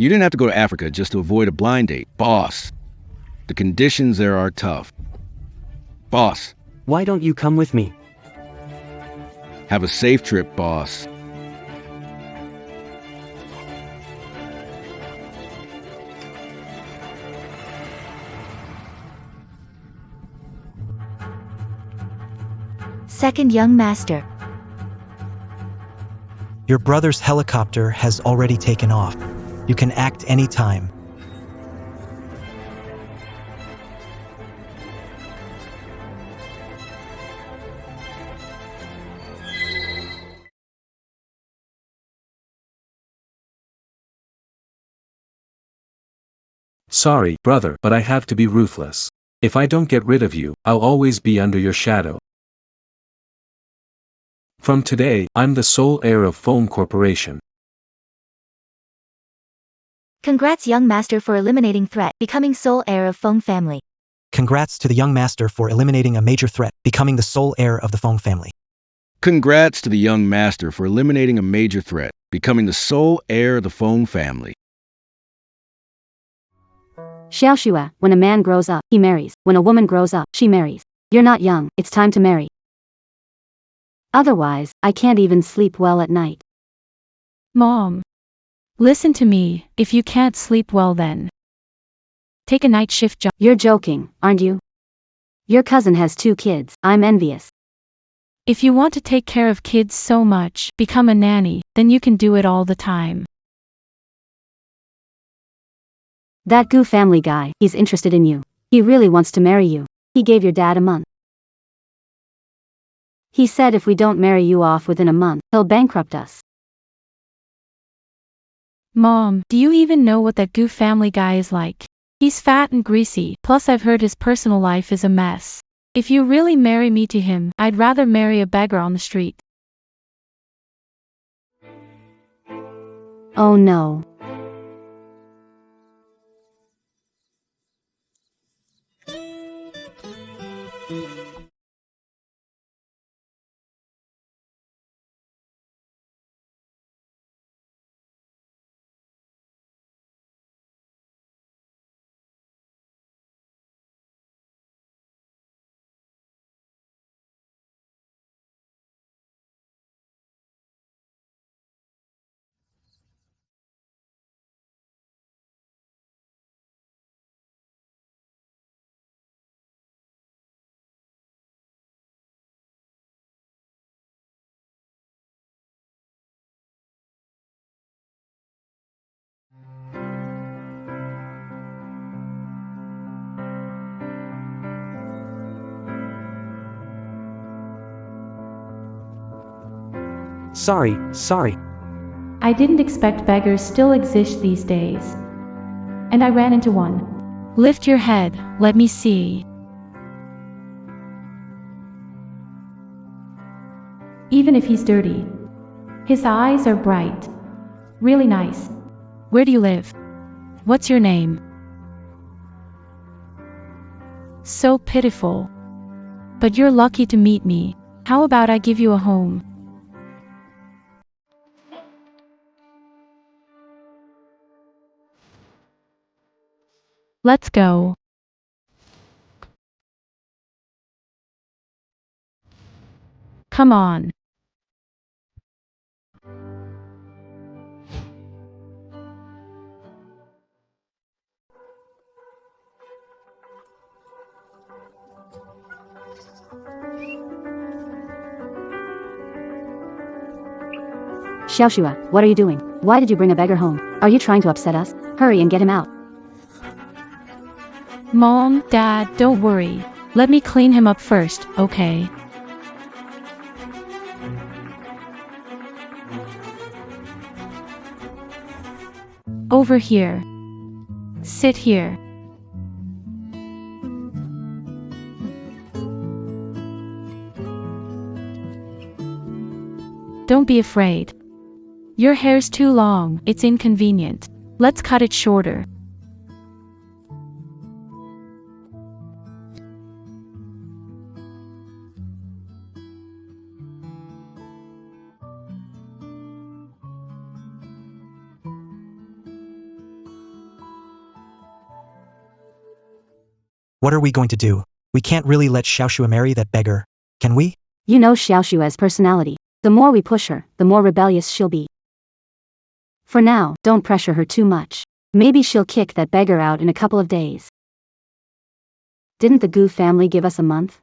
You didn't have to go to Africa just to avoid a blind date. Boss, the conditions there are tough. Boss. Why don't you come with me? Have a safe trip, boss. Second young master. Your brother's helicopter has already taken off. You can act anytime. Sorry, brother, but I have to be ruthless. If I don't get rid of you, I'll always be under your shadow. From today, I'm the sole heir of Phone Corporation. Congrats young master for eliminating threat, becoming sole heir of Feng family. Congrats to the young master for eliminating a major threat, becoming the sole heir of the Feng family. Congrats to the young master for eliminating a major threat, becoming the sole heir of the Feng family. Xiaoxua, when a man grows up, he marries. When a woman grows up, she marries. You're not young, it's time to marry. Otherwise, I can't even sleep well at night. Mom. Listen to me, if you can't sleep well then. Take a night shift job. You're joking, aren't you? Your cousin has 2 kids, I'm envious. If you want to take care of kids so much, become a nanny, then you can do it all the time. That Gu family guy, he's interested in you. He really wants to marry you. He gave your dad a month. He said if we don't marry you off within a month, he'll bankrupt us. Mom, do you even know what that Gu family guy is like? He's fat and greasy, plus I've heard his personal life is a mess. If you really marry me to him, I'd rather marry a beggar on the street. Oh no. Sorry. I didn't expect beggars still exist these days. And I ran into one. Lift your head, let me see. Even if he's dirty, his eyes are bright. Really nice. Where do you live? What's your name? So pitiful. But you're lucky to meet me. How about I give you a home? Let's go. Come on. Xiaoxua, what are you doing? Why did you bring a beggar home? Are you trying to upset us? Hurry and get him out. Mom, Dad, don't worry. Let me clean him up first, okay? Over here. Sit here. Don't be afraid. Your hair's too long, it's inconvenient. Let's cut it shorter. What are we going to do? We can't really let Xiaoxua marry that beggar, can we? You know Xiaoshua's personality. The more we push her, the more rebellious she'll be. For now, don't pressure her too much. Maybe she'll kick that beggar out in a couple of days. Didn't the Gu family give us a month?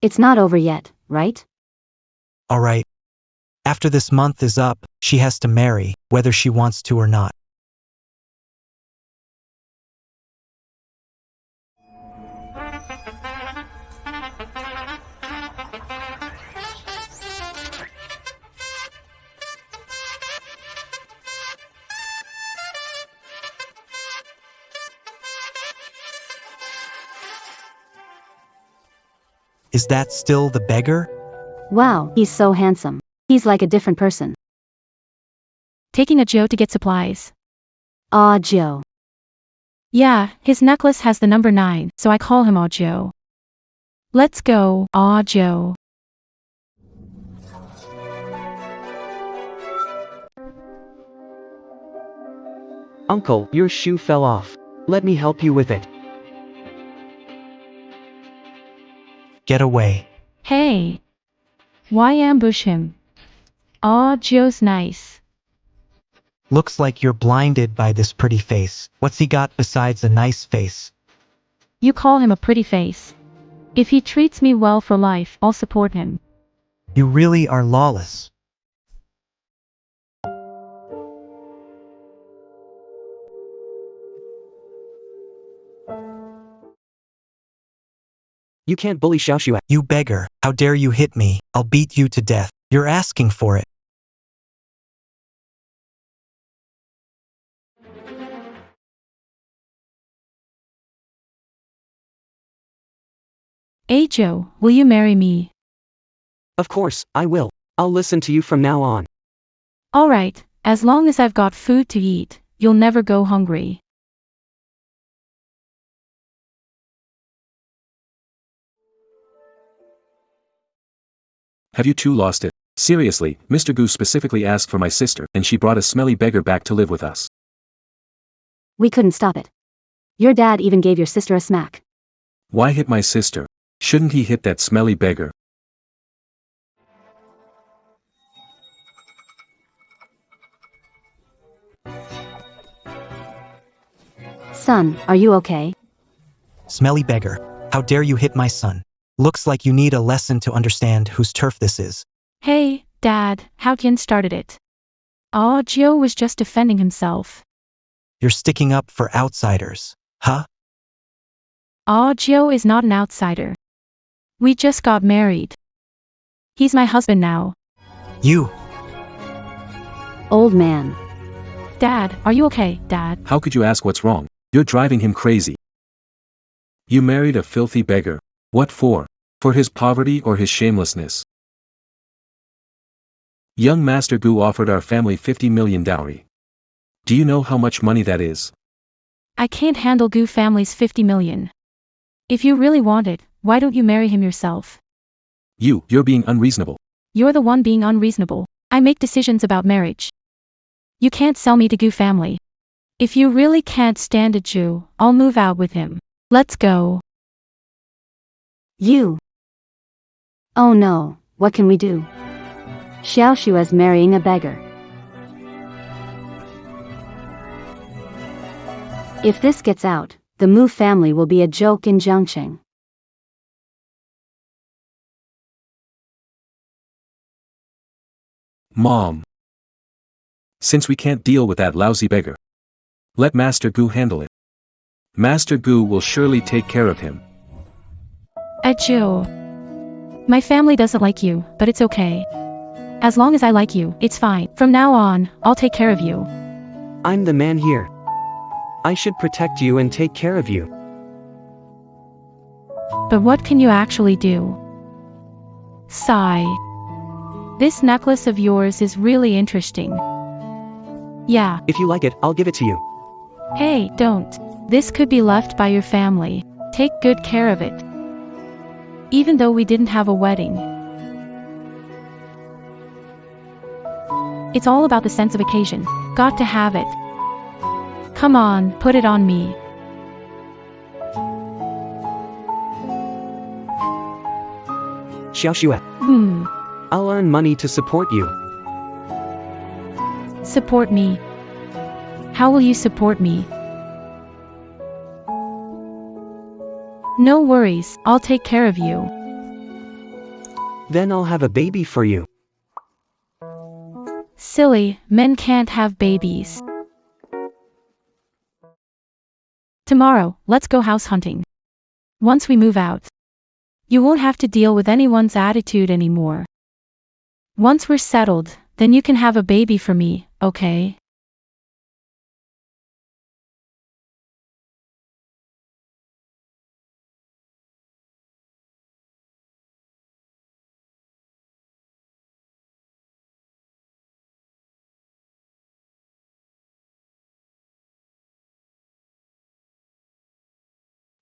It's not over yet, right? Alright. After this month is up, she has to marry, whether she wants to or not. Is that still the beggar? Wow, he's so handsome. He's like a different person. Taking a Joe to get supplies. Ah, Joe. Yeah, his necklace has the number 9, so I call him Aw Joe. Let's go, Aw Joe. Uncle, your shoe fell off. Let me help you with it. Get away. Hey. Why ambush him? Aw Joe's nice. Looks like you're blinded by this pretty face. What's he got besides a nice face? You call him a pretty face. If he treats me well for life, I'll support him. You really are lawless. You can't bully Xiaoxua. You beggar, how dare you hit me? I'll beat you to death. You're asking for it. Hey Joe, will you marry me? Of course, I will. I'll listen to you from now on. Alright, as long as I've got food to eat, you'll never go hungry. Have you two lost it? Seriously, Mr. Gu specifically asked for my sister, and she brought a smelly beggar back to live with us. We couldn't stop it. Your dad even gave your sister a smack. Why hit my sister? Shouldn't he hit that smelly beggar? Son, are you okay? Smelly beggar, how dare you hit my son? Looks like you need a lesson to understand whose turf this is. Hey, Dad, how Qian started it? Aw Joe was just defending himself. You're sticking up for outsiders, huh? Aw Joe is not an outsider. We just got married. He's my husband now. You. Old man. Dad, are you okay, Dad? How could you ask what's wrong? You're driving him crazy. You married a filthy beggar. What for? For his poverty or his shamelessness? Young Master Gu offered our family 50 million dowry. Do you know how much money that is? I can't handle Gu family's 50 million. If you really want it, why don't you marry him yourself? You're being unreasonable. You're the one being unreasonable. I make decisions about marriage. You can't sell me to Gu family. If you really can't stand a Jew, I'll move out with him. Let's go. You. Oh no, what can we do? Xiaoshua's marrying a beggar. If this gets out, the Mu family will be a joke in Zhangcheng. Mom. Since we can't deal with that lousy beggar, let Master Gu handle it. Master Gu will surely take care of him. Joe. My family doesn't like you, but it's okay. As long as I like you, it's fine. From now on, I'll take care of you. I'm the man here. I should protect you and take care of you. But what can you actually do? Sigh. This necklace of yours is really interesting. Yeah. If you like it, I'll give it to you. Hey, don't. This could be left by your family. Take good care of it. Even though we didn't have a wedding. It's all about the sense of occasion. Got to have it. Come on, put it on me. Xiaoxue. I'll earn money to support you. Support me. How will you support me? No worries, I'll take care of you. Then I'll have a baby for you. Silly, men can't have babies. Tomorrow, let's go house hunting. Once we move out, you won't have to deal with anyone's attitude anymore. Once we're settled, then you can have a baby for me, okay?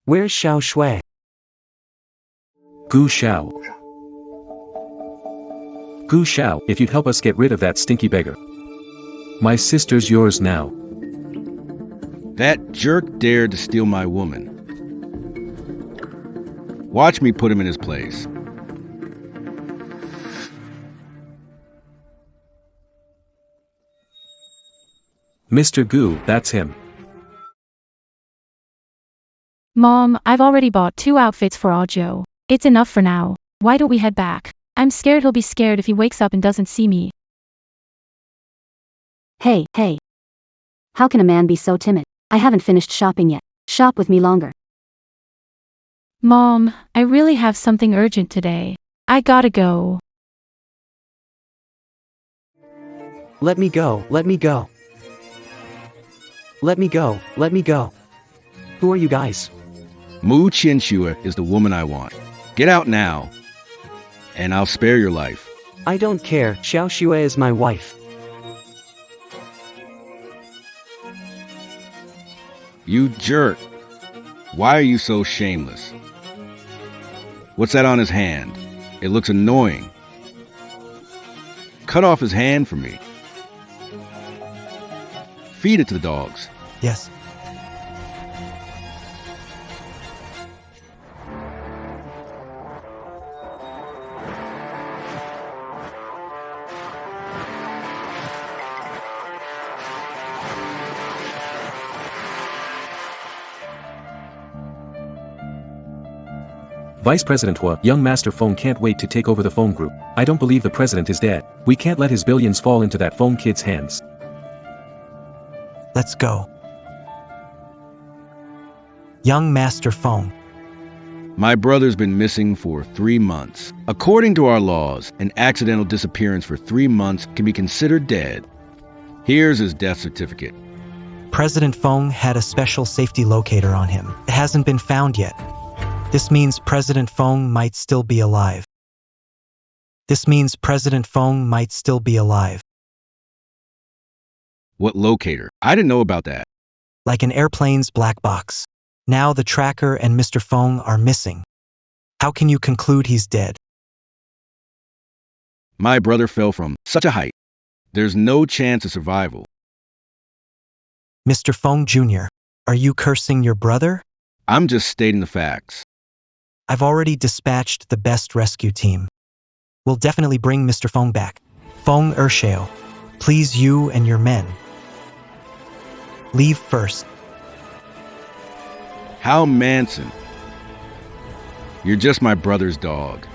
Where's Xiaoxue? Gu Xiao. Gu Xiao, if you'd help us get rid of that stinky beggar. My sister's yours now. That jerk dared to steal my woman. Watch me put him in his place. Mr. Gu, that's him. Mom, I've already bought 2 outfits for Ajo. It's enough for now. Why don't we head back? I'm scared he'll be scared if he wakes up and doesn't see me. Hey, hey. How can a man be so timid? I haven't finished shopping yet. Shop with me longer. Mom, I really have something urgent today. I gotta go. Let me go, let me go. Let me go, let me go. Who are you guys? Mu Qianxue is the woman I want. Get out now, and I'll spare your life. I don't care, Xiaoxue is my wife. You jerk. Why are you so shameless? What's that on his hand? It looks annoying. Cut off his hand for me. Feed it to the dogs. Yes. Vice President Hua, young Master Feng can't wait to take over the Feng group. I don't believe the president is dead. We can't let his billions fall into that Feng kid's hands. Let's go. Young Master Feng. My brother's been missing for 3 months. According to our laws, an accidental disappearance for 3 months can be considered dead. Here's his death certificate. President Feng had a special safety locator on him. It hasn't been found yet. This means President Feng might still be alive. What locator? I didn't know about that. Like an airplane's black box. Now the tracker and Mr. Feng are missing. How can you conclude he's dead? My brother fell from such a height. There's no chance of survival. Mr. Feng Jr., are you cursing your brother? I'm just stating the facts. I've already dispatched the best rescue team. We'll definitely bring Mr. Feng back. Feng Ershao, please you and your men. Leave first. How Manson? You're just my brother's dog.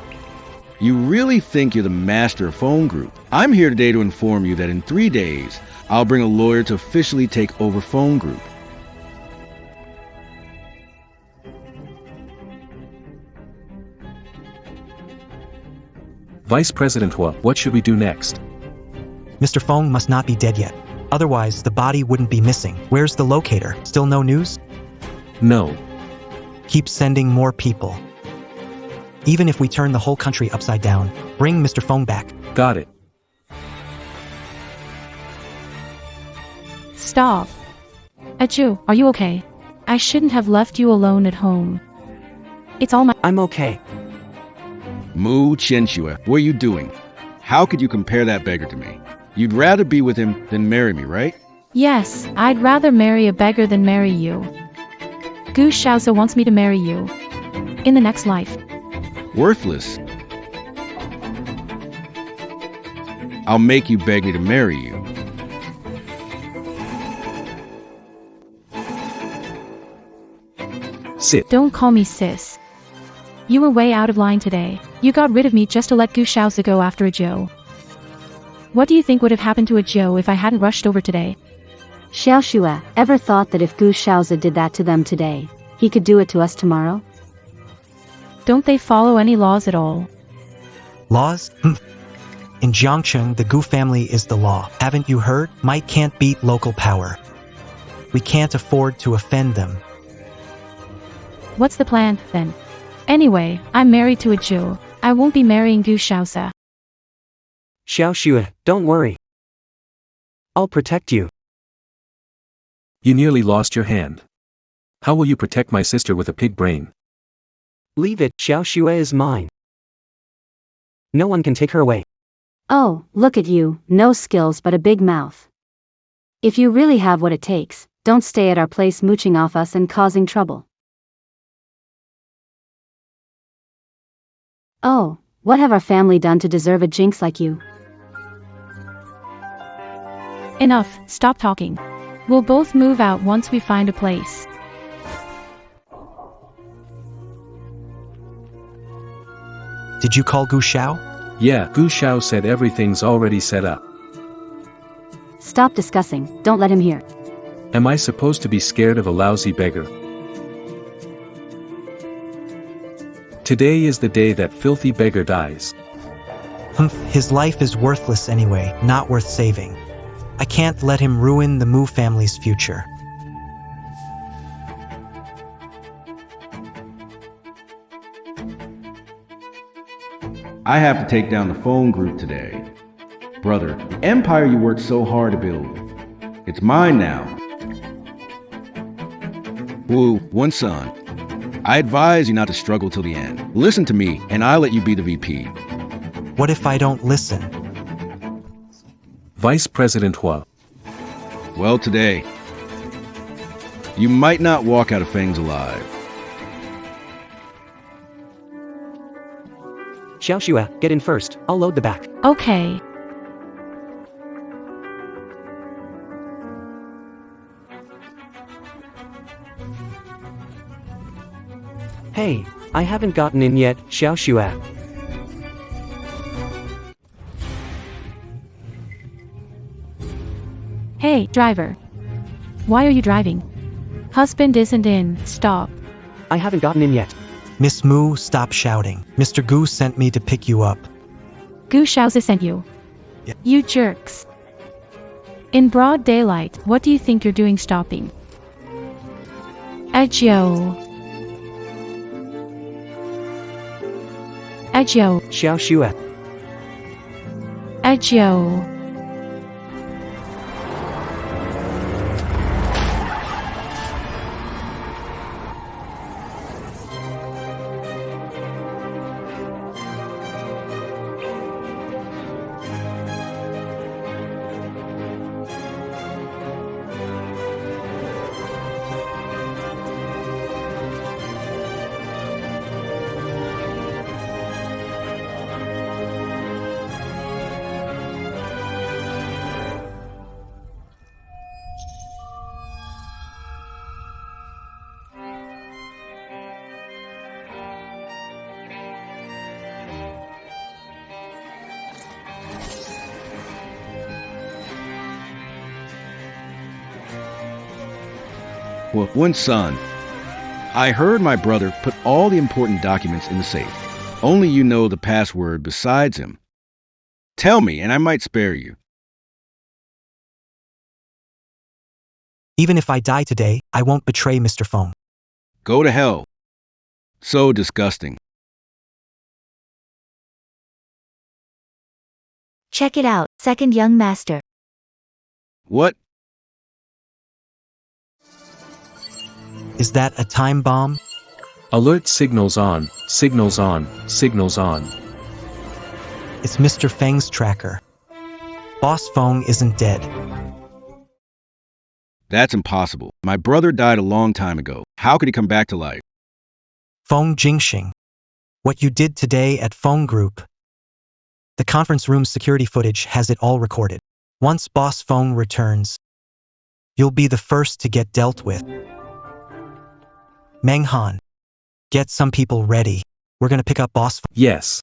You really think you're the master of Phone Group? I'm here today to inform you that in 3 days, I'll bring a lawyer to officially take over Phone Group. Vice President Hua, what should we do next? Mr. Feng must not be dead yet. Otherwise, the body wouldn't be missing. Where's the locator? Still no news? No. Keep sending more people. Even if we turn the whole country upside down, bring Mr. Feng back. Got it. Stop. Achu, are you okay? I shouldn't have left you alone at home. It's all my— I'm okay. Mu Qianxue, what are you doing? How could you compare that beggar to me? You'd rather be with him than marry me, right? Yes, I'd rather marry a beggar than marry you. Gu Shaozi wants me to marry you. In the next life. Worthless. I'll make you beg me to marry you. Sit. Don't call me sis. You were way out of line today. You got rid of me just to let Gu Shaozi go after a Joe. What do you think would have happened to a Joe if I hadn't rushed over today? Xiao Shue, ever thought that if Gu Shaozi did that to them today, he could do it to us tomorrow? Don't they follow any laws at all? Laws? In Jiangcheng, the Gu family is the law. Haven't you heard? Might can't beat local power. We can't afford to offend them. What's the plan, then? Anyway, I'm married to a Joe. I won't be marrying Gu Shaozi. Xiao Shue, don't worry. I'll protect you. You nearly lost your hand. How will you protect my sister with a pig brain? Leave it, Xiao Shue is mine. No one can take her away. Oh, look at you, no skills but a big mouth. If you really have what it takes, don't stay at our place mooching off us and causing trouble. Oh, what have our family done to deserve a jinx like you? Enough, stop talking. We'll both move out once we find a place. Did you call Gu Shao? Yeah, Gu Shao said everything's already set up. Stop discussing, don't let him hear. Am I supposed to be scared of a lousy beggar? Today is the day that filthy beggar dies. His life is worthless anyway, not worth saving. I can't let him ruin the Mu family's future. I have to take down the phone group today. Brother, the empire you worked so hard to build, it's mine now. Wu, one son. I advise you not to struggle till the end. Listen to me, and I'll let you be the VP. What if I don't listen? Vice President Hua. Well, today, you might not walk out of Fangs alive. Xiao Shue, get in first. I'll load the back. Okay. Hey, I haven't gotten in yet, Xiao Shue. Hey, driver. Why are you driving? Husband isn't in, stop. I haven't gotten in yet. Miss Mu, stop shouting. Mr. Gu sent me to pick you up. Gu Shaozi sent you. Yeah. You jerks. In broad daylight, what do you think you're doing stopping? Ajio. Ajio. Xiao Shue. Ajio. Well, one son. I heard my brother put all the important documents in the safe. Only you know the password besides him. Tell me, and I might spare you. Even if I die today, I won't betray Mr. Feng. Go to hell. So disgusting. Check it out, second young master. What? Is that a time bomb? Alert signals on, signals on, signals on. It's Mr. Feng's tracker. Boss Feng isn't dead. That's impossible. My brother died a long time ago. How could he come back to life? Feng Jingxing. What you did today at Feng Group. The conference room security footage has it all recorded. Once boss phone returns, you'll be the first to get dealt with. Meng Han, get some people ready. We're gonna pick up boss. Yes.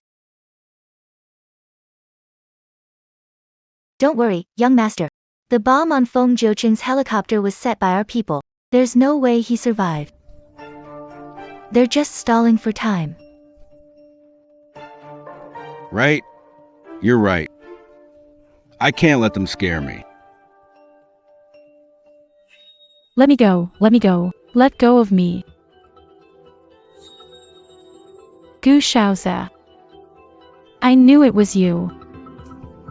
Don't worry, young master. The bomb on Feng Jiochen's helicopter was set by our people. There's no way he survived. They're just stalling for time. Right? You're right. I can't let them scare me. Let me go, let me go, let go of me. Gu Shaoze. I knew it was you.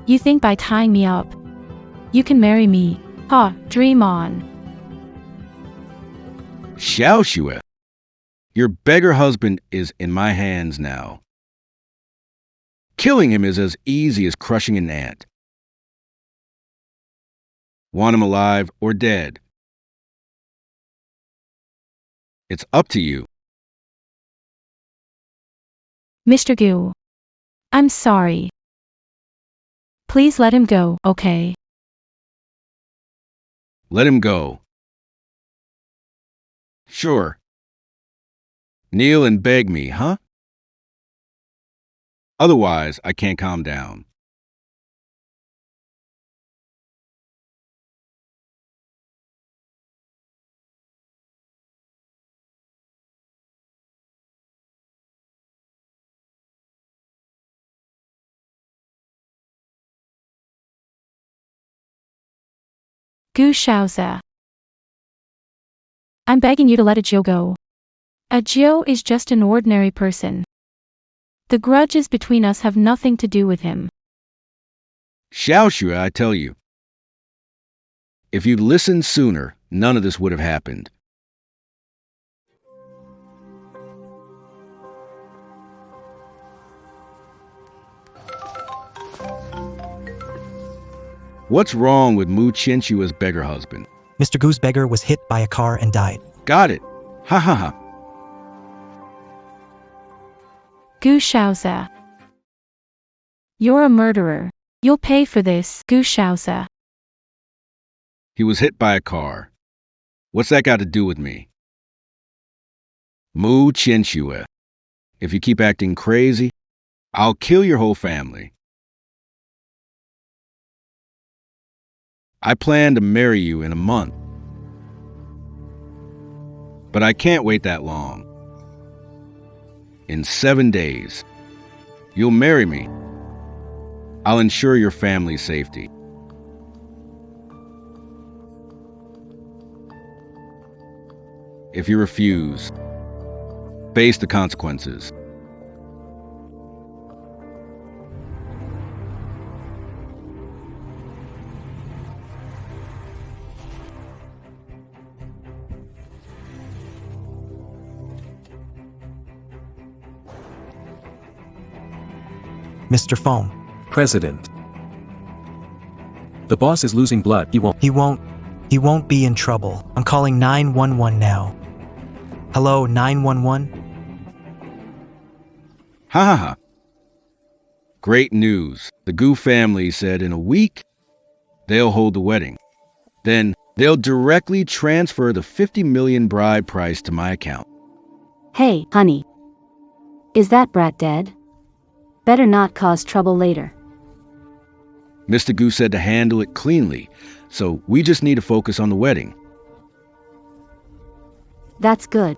You think by tying me up, you can marry me? Ha, dream on. Xiao Xue, your beggar husband is in my hands now. Killing him is as easy as crushing an ant. Want him alive or dead? It's up to you. Mr. Gu. I'm sorry. Please let him go, okay? Let him go. Sure. Kneel and beg me, huh? Otherwise, I can't calm down. Gu Shaoze. I'm begging you to let Ajio go. Ajio is just an ordinary person. The grudges between us have nothing to do with him. Xiao Xue, I tell you. If you'd listened sooner, none of this would have happened. What's wrong with Mu Qinshua's beggar husband? Mr. Gu's beggar was hit by a car and died. Got it. Ha ha ha. Gu Shaoze. You're a murderer. You'll pay for this, Gu Shaoze. He was hit by a car. What's that got to do with me? Mu Qinshu. If you keep acting crazy, I'll kill your whole family. I plan to marry you in a month. But I can't wait that long. In 7 days, you'll marry me. I'll ensure your family's safety. If you refuse, face the consequences. Mr. Foam. President. The boss is losing blood. He won't be in trouble. I'm calling 911 now. Hello, 911? Ha ha ha. Great news. The Gu family said in a week, they'll hold the wedding. Then they'll directly transfer the 50 million bride price to my account. Hey, honey. Is that brat dead? Better not cause trouble later. Mr. Gu said to handle it cleanly, so we just need to focus on the wedding. That's good.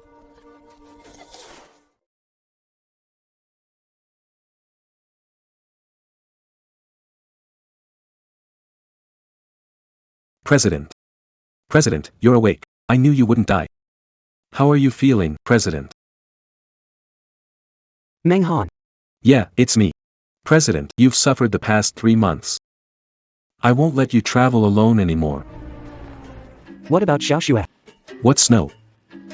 President. President, you're awake. I knew you wouldn't die. How are you feeling, President? Meng Han. Yeah, it's me. President, you've suffered the past 3 months. I won't let you travel alone anymore. What about Xiao Xue? What snow?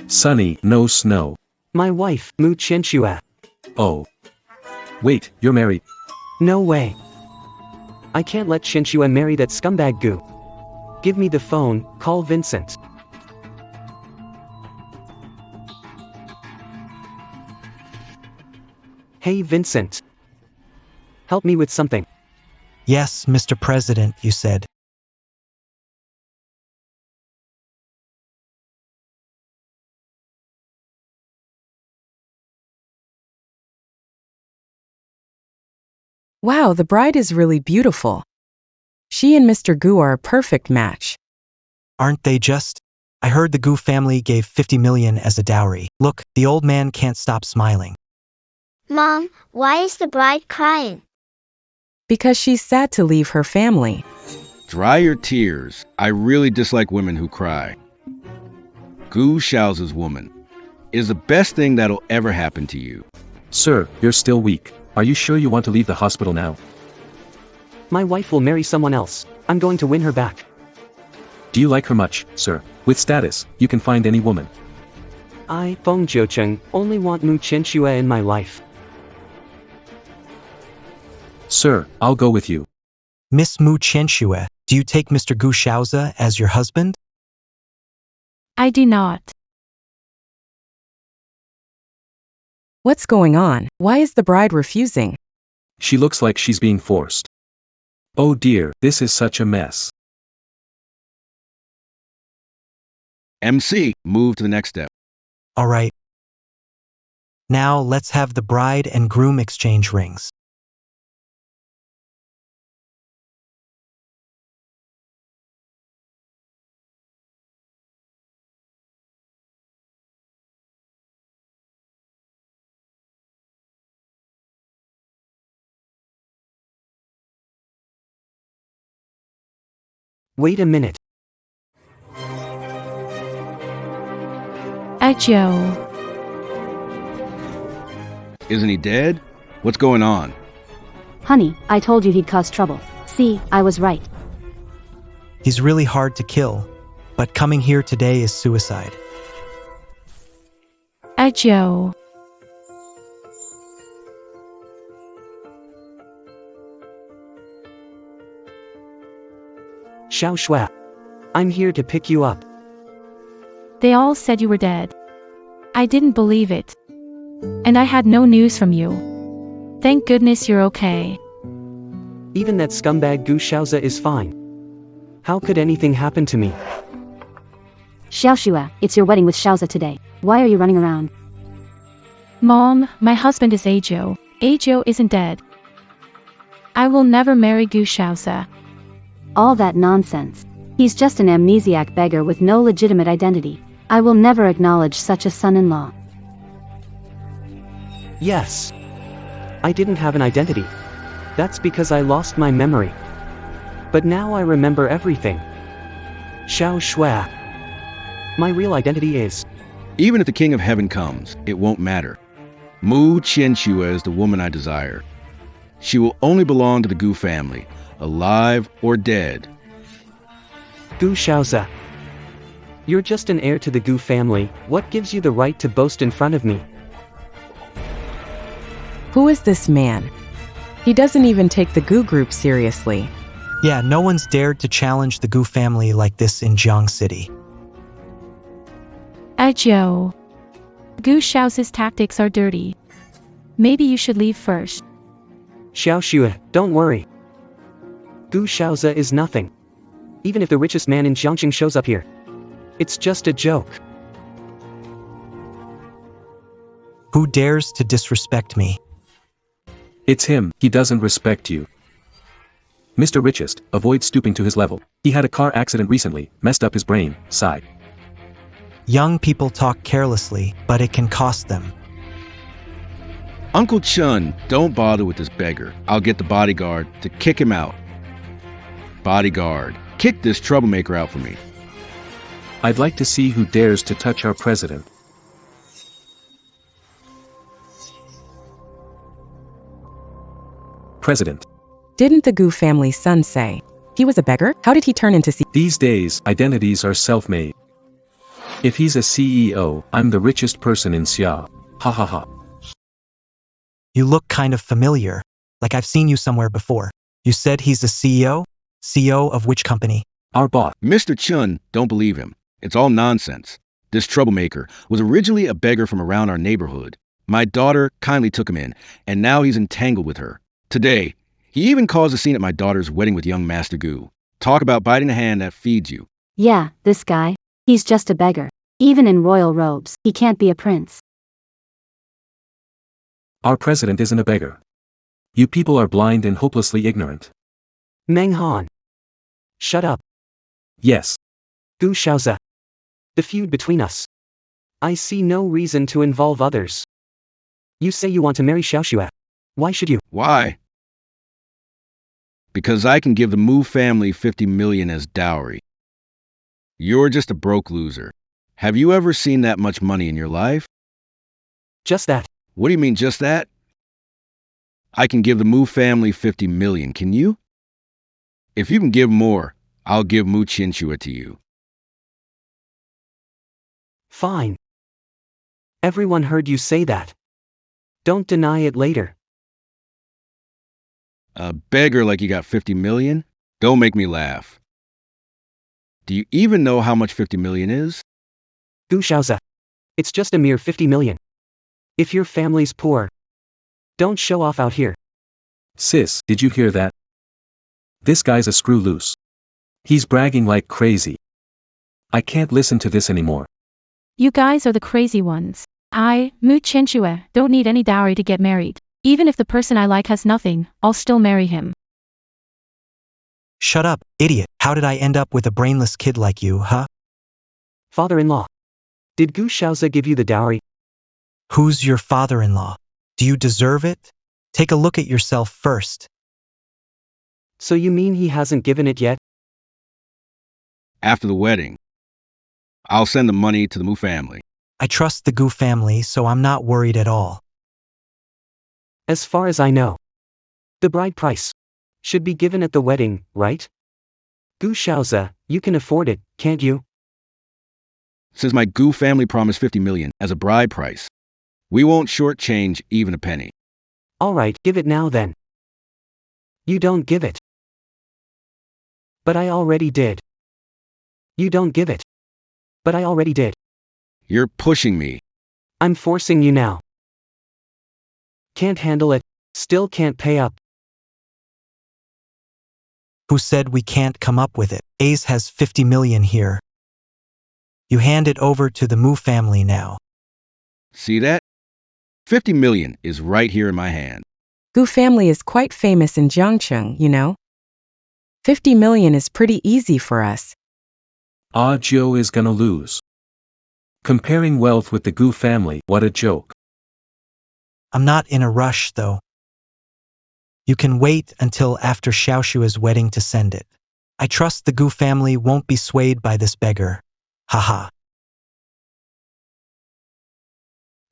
Sunny, no snow. My wife, Mu Qinshu. Oh. Wait, you're married. No way. I can't let Qinshu marry that scumbag Gu. Give me the phone, call Vincent. Hey Vincent. Help me with something. Yes, Mr. President, you said. Wow, the bride is really beautiful. She and Mr. Gu are a perfect match. Aren't they just? I heard the Gu family gave 50 million as a dowry. Look, the old man can't stop smiling. Mom, why is the bride crying? Because she's sad to leave her family. Dry your tears. I really dislike women who cry. Gu Shao's woman is the best thing that'll ever happen to you. Sir, you're still weak. Are you sure you want to leave the hospital now? My wife will marry someone else. I'm going to win her back. Do you like her much, sir? With status, you can find any woman. I, Feng Jiucheng, only want Mu Qianxue in my life. Sir, I'll go with you. Miss Mu Qianxue, do you take Mr. Gu Shaoza as your husband? I do not. What's going on? Why is the bride refusing? She looks like she's being forced. Oh dear, this is such a mess. MC, move to the next step. All right. Now let's have the bride and groom exchange rings. Wait a minute. Joe. Isn't he dead? What's going on? Honey, I told you he'd cause trouble. See, I was right. He's really hard to kill, but coming here today is suicide. Joe. Xiao Shui. I'm here to pick you up. They all said you were dead. I didn't believe it. And I had no news from you. Thank goodness you're okay. Even that scumbag Gu Shaoza is fine. How could anything happen to me? Xiaoxue, it's your wedding with Xiaoza today. Why are you running around? Mom, my husband is Ajo. Ajo isn't dead. I will never marry Gu Shaoza. All that nonsense. He's just an amnesiac beggar with no legitimate identity. I will never acknowledge such a son-in-law. Yes. I didn't have an identity. That's because I lost my memory. But now I remember everything. Xiao Shui. My real identity is... Even if the King of Heaven comes, it won't matter. Mu Qianxue is the woman I desire. She will only belong to the Gu family, alive or dead. Gu Shaoza. You're just an heir to the Gu family. What gives you the right to boast in front of me? Who is this man? He doesn't even take the Gu group seriously. Yeah, no one's dared to challenge the Gu family like this in Jiang City. Joe. Gu Shaoza's tactics are dirty. Maybe you should leave first. Xiao Shui, don't worry. Gu Shaoza is nothing. Even if the richest man in Jiangxing shows up here. It's just a joke. Who dares to disrespect me? It's him, he doesn't respect you. Mr. Richest, avoid stooping to his level. He had a car accident recently, messed up his brain, sigh. Young people talk carelessly, but it can cost them. Uncle Chun, don't bother with this beggar. I'll get the bodyguard to kick him out. Bodyguard, kick this troublemaker out for me. I'd like to see who dares to touch our president. President. Didn't the Gu family's son say he was a beggar? How did he turn into These days, identities are self-made. If he's a CEO, I'm the richest person in Xia. Ha ha ha. You look kind of familiar, like I've seen you somewhere before. You said he's a CEO? CEO of which company? Our boss. Mr. Chun, don't believe him. It's all nonsense. This troublemaker was originally a beggar from around our neighborhood. My daughter kindly took him in, and now he's entangled with her. Today, he even caused a scene at my daughter's wedding with young Master Gu. Talk about biting the hand that feeds you. Yeah, this guy. He's just a beggar. Even in royal robes, he can't be a prince. Our president isn't a beggar. You people are blind and hopelessly ignorant. Meng Han. Shut up. Yes. Gu Shaozi. The feud between us. I see no reason to involve others. You say you want to marry Xiaoxue. Why should you? Why? Because I can give the Mu family 50 million as dowry. You're just a broke loser. Have you ever seen that much money in your life? Just that. What do you mean, just that? I can give the Mu family 50 million, can you? If you can give more, I'll give Mu Qinshue to you. Fine. Everyone heard you say that. Don't deny it later. A beggar like you got 50 million? Don't make me laugh. Do you even know how much 50 million is? Gu Shaozi. It's just a mere 50 million. If your family's poor, don't show off out here. Sis, did you hear that? This guy's a screw loose. He's bragging like crazy. I can't listen to this anymore. You guys are the crazy ones. I, Mu Qinshue, don't need any dowry to get married. Even if the person I like has nothing, I'll still marry him. Shut up, idiot. How did I end up with a brainless kid like you, huh? Father-in-law. Did Gu Shaozi give you the dowry? Who's your father-in-law? Do you deserve it? Take a look at yourself first. So you mean he hasn't given it yet? After the wedding, I'll send the money to the Mu family. I trust the Gu family, so I'm not worried at all. As far as I know, the bride price should be given at the wedding, right? Gu Shaozi, you can afford it, can't you? Since my Gu family promised 50 million as a bride price, we won't shortchange even a penny. Alright, give it now then. You don't give it. But I already did. You don't give it. But I already did. You're pushing me. I'm forcing you now. Can't handle it, still can't pay up. Who said we can't come up with it? Ace has 50 million here. You hand it over to the Mu family now. See that? 50 million is right here in my hand. Gu family is quite famous in Jiangcheng, you know? 50 million is pretty easy for us. Ah, Joe is gonna lose. Comparing wealth with the Gu family, what a joke. I'm not in a rush, though. You can wait until after Xiaoshua's wedding to send it. I trust the Gu family won't be swayed by this beggar. Haha.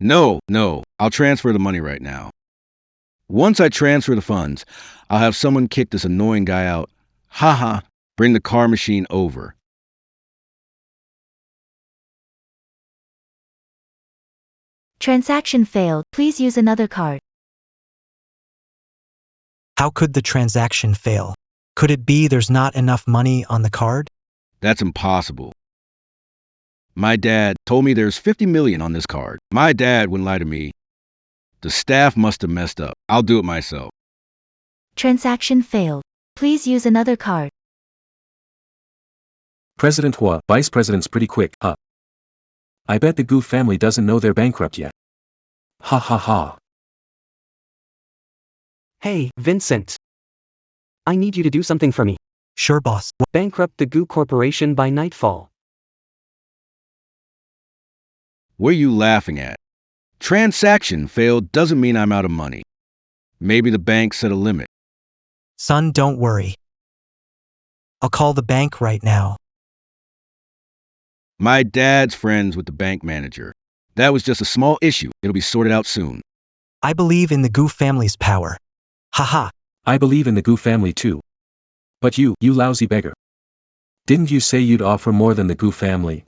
No, I'll transfer the money right now. Once I transfer the funds, I'll have someone kick this annoying guy out. Haha, bring the car machine over. Transaction failed. Please use another card. How could the transaction fail? Could it be there's not enough money on the card? That's impossible. My dad told me there's 50 million on this card. My dad wouldn't lie to me. The staff must have messed up. I'll do it myself. Transaction failed. Please use another card. President Hua, Vice President's pretty quick, huh? I bet the Gu family doesn't know they're bankrupt yet. Ha ha ha. Hey, Vincent. I need you to do something for me. Sure, boss. Bankrupt the Gu Corporation by nightfall. What are you laughing at? Transaction failed doesn't mean I'm out of money. Maybe the bank set a limit. Son, don't worry. I'll call the bank right now. My dad's friends with the bank manager. That was just a small issue. It'll be sorted out soon. I believe in the Gu family's power. Haha. I believe in the Gu family too. But you lousy beggar. Didn't you say you'd offer more than the Gu family?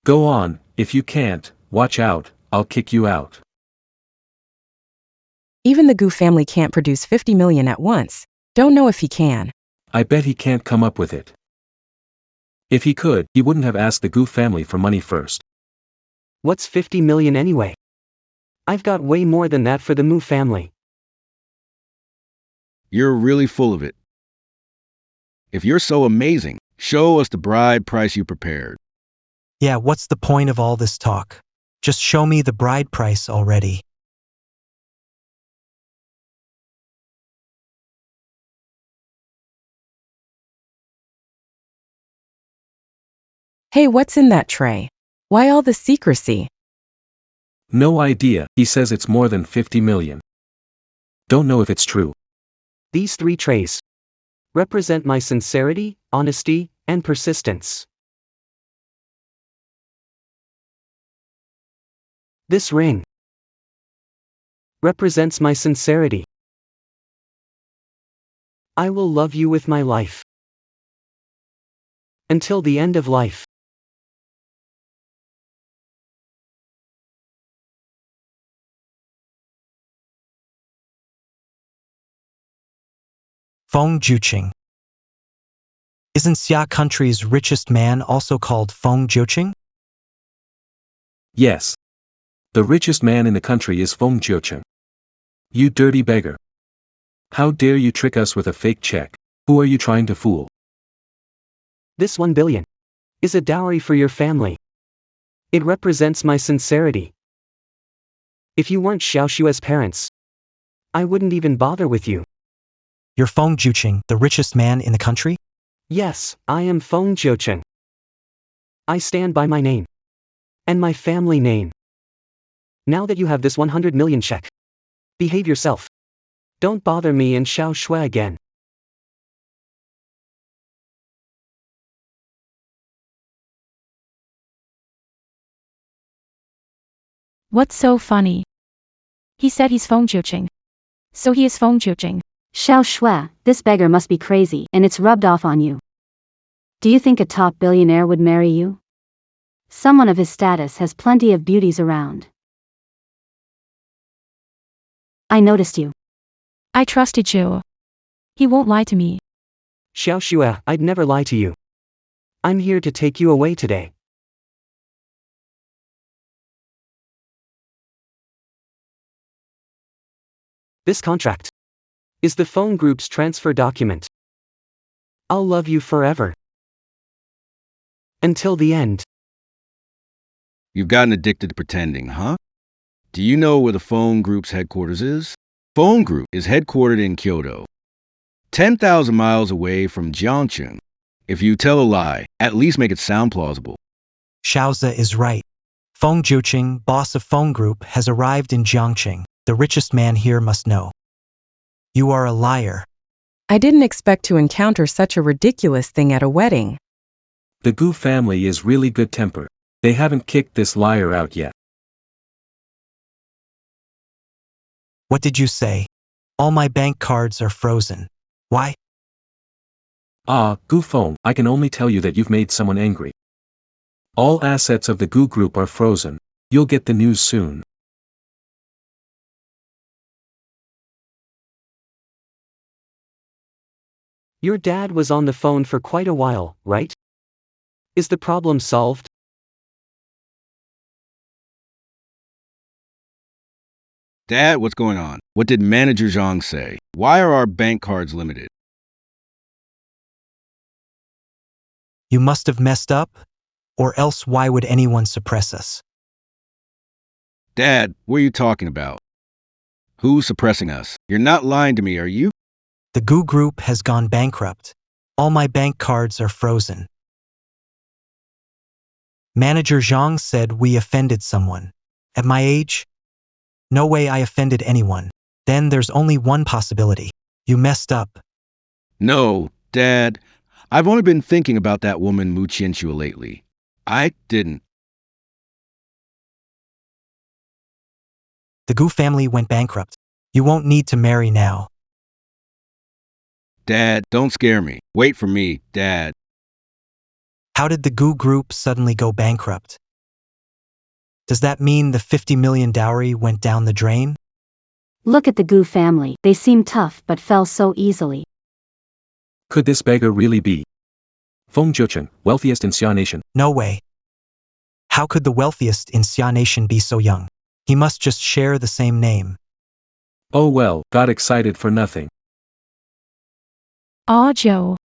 Go on, if you can't, watch out, I'll kick you out. Even the Gu family can't produce 50 million at once. Don't know if he can. I bet he can't come up with it. If he could, he wouldn't have asked the Gu family for money first. What's 50 million anyway? I've got way more than that for the Mu family. You're really full of it. If you're so amazing, show us the bride price you prepared. Yeah, what's the point of all this talk? Just show me the bride price already. Hey, what's in that tray? Why all the secrecy? No idea, he says it's more than 50 million. Don't know if it's true. These 3 traits represent my sincerity, honesty, and persistence. This ring represents my sincerity. I will love you with my life. Until the end of life. Feng Juqing. Isn't Xia country's richest man also called Feng Juqing? Yes. The richest man in the country is Feng Juqing. You dirty beggar. How dare you trick us with a fake check? Who are you trying to fool? This 1 billion is a dowry for your family. It represents my sincerity. If you weren't Xiaoshua's parents, I wouldn't even bother with you. You're Feng Juqing, the richest man in the country? Yes, I am Feng Juqing. I stand by my name. And my family name. Now that you have this 100 million check, behave yourself. Don't bother me and Xiao Shui again. What's so funny? He said he's Feng Juqing. So he is Feng Juqing. Xiao Shui, this beggar must be crazy, and it's rubbed off on you. Do you think a top billionaire would marry you? Someone of his status has plenty of beauties around. I noticed you. I trusted you. He won't lie to me. Xiao Shui, I'd never lie to you. I'm here to take you away today. This contract is the phone group's transfer document. I'll love you forever. Until the end. You've gotten addicted to pretending, huh? Do you know where the phone group's headquarters is? Phone group is headquartered in Kyoto, 10,000 miles away from Jiangcheng. If you tell a lie, at least make it sound plausible. Xiaoza is right. Feng Juqing, boss of Phone Group, has arrived in Jiangcheng. The richest man here must know. You are a liar. I didn't expect to encounter such a ridiculous thing at a wedding. The Gu family is really good temper. They haven't kicked this liar out yet. What did you say? All my bank cards are frozen. Why? Ah, Gu Feng, I can only tell you that you've made someone angry. All assets of the Gu group are frozen. You'll get the news soon. Your dad was on the phone for quite a while, right? Is the problem solved? Dad, what's going on? What did Manager Zhang say? Why are our bank cards limited? You must have messed up? Or else why would anyone suppress us? Dad, what are you talking about? Who's suppressing us? You're not lying to me, are you? The Gu Group has gone bankrupt. All my bank cards are frozen. Manager Zhang said we offended someone. At my age? No way I offended anyone. Then there's only one possibility. You messed up. No, Dad. I've only been thinking about that woman Mu Qianxue lately. I didn't. The Gu family went bankrupt. You won't need to marry now. Dad, don't scare me. Wait for me, Dad. How did the Gu Group suddenly go bankrupt? Does that mean the 50 million dowry went down the drain? Look at the Gu family. They seem tough but fell so easily. Could this beggar really be Feng Juqing, wealthiest in Xia Nation? No way. How could the wealthiest in Xia Nation be so young? He must just share the same name. Oh well, got excited for nothing. Aw Joe.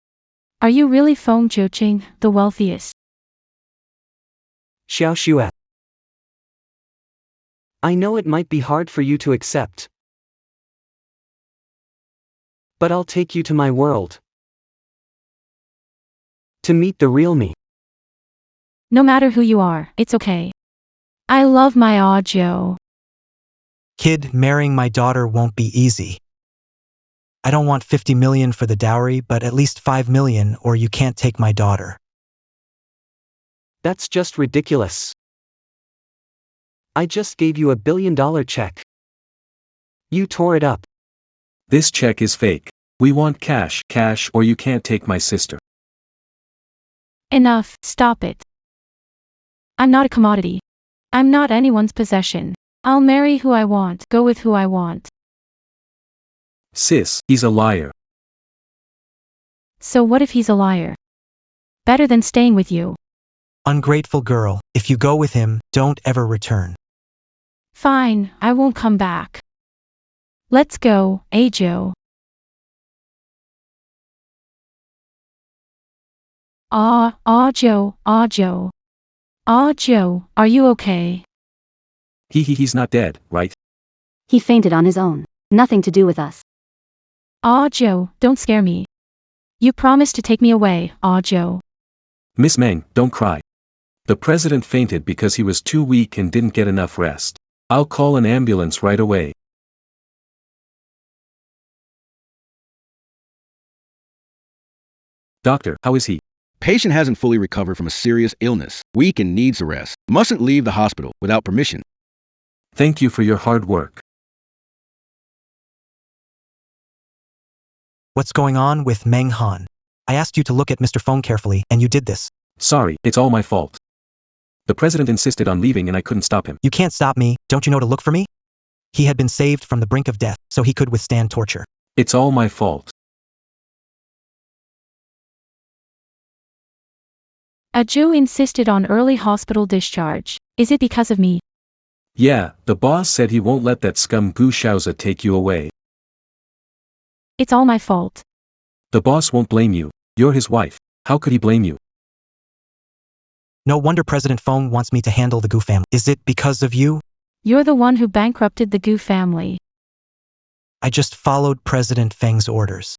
Are you really Feng Zhouqing, the wealthiest? Xiao Xue. I know it might be hard for you to accept. But I'll take you to my world. To meet the real me. No matter who you are, it's okay. I love my Aw Joe. Kid, marrying my daughter won't be easy. I don't want 50 million for the dowry, but at least 5 million or you can't take my daughter. That's just ridiculous. I just gave you $1 billion check. You tore it up. This check is fake. We want cash, or you can't take my sister. Enough, stop it. I'm not a commodity. I'm not anyone's possession. I'll marry who I want, go with who I want. Sis, he's a liar. So what if he's a liar? Better than staying with you. Ungrateful girl, if you go with him, don't ever return. Fine, I won't come back. Let's go, Joe. Joe. Aw Joe, are you okay? He's not dead, right? He fainted on his own. Nothing to do with us. Aw Joe, don't scare me. You promised to take me away, Aw Joe. Miss Meng, don't cry. The president fainted because he was too weak and didn't get enough rest. I'll call an ambulance right away. Doctor, how is he? Patient hasn't fully recovered from a serious illness, weak and needs a rest. Mustn't leave the hospital without permission. Thank you for your hard work. What's going on with Meng Han? I asked you to look at Mr. Feng carefully, and you did this. Sorry, it's all my fault. The president insisted on leaving and I couldn't stop him. You can't stop me, don't you know to look for me? He had been saved from the brink of death, so he could withstand torture. It's all my fault. Joe insisted on early hospital discharge. Is it because of me? Yeah, the boss said he won't let that scum Gu Shaozi take you away. It's all my fault. The boss won't blame you. You're his wife. How could he blame you? No wonder President Feng wants me to handle the Gu family. Is it because of you? You're the one who bankrupted the Gu family. I just followed President Feng's orders.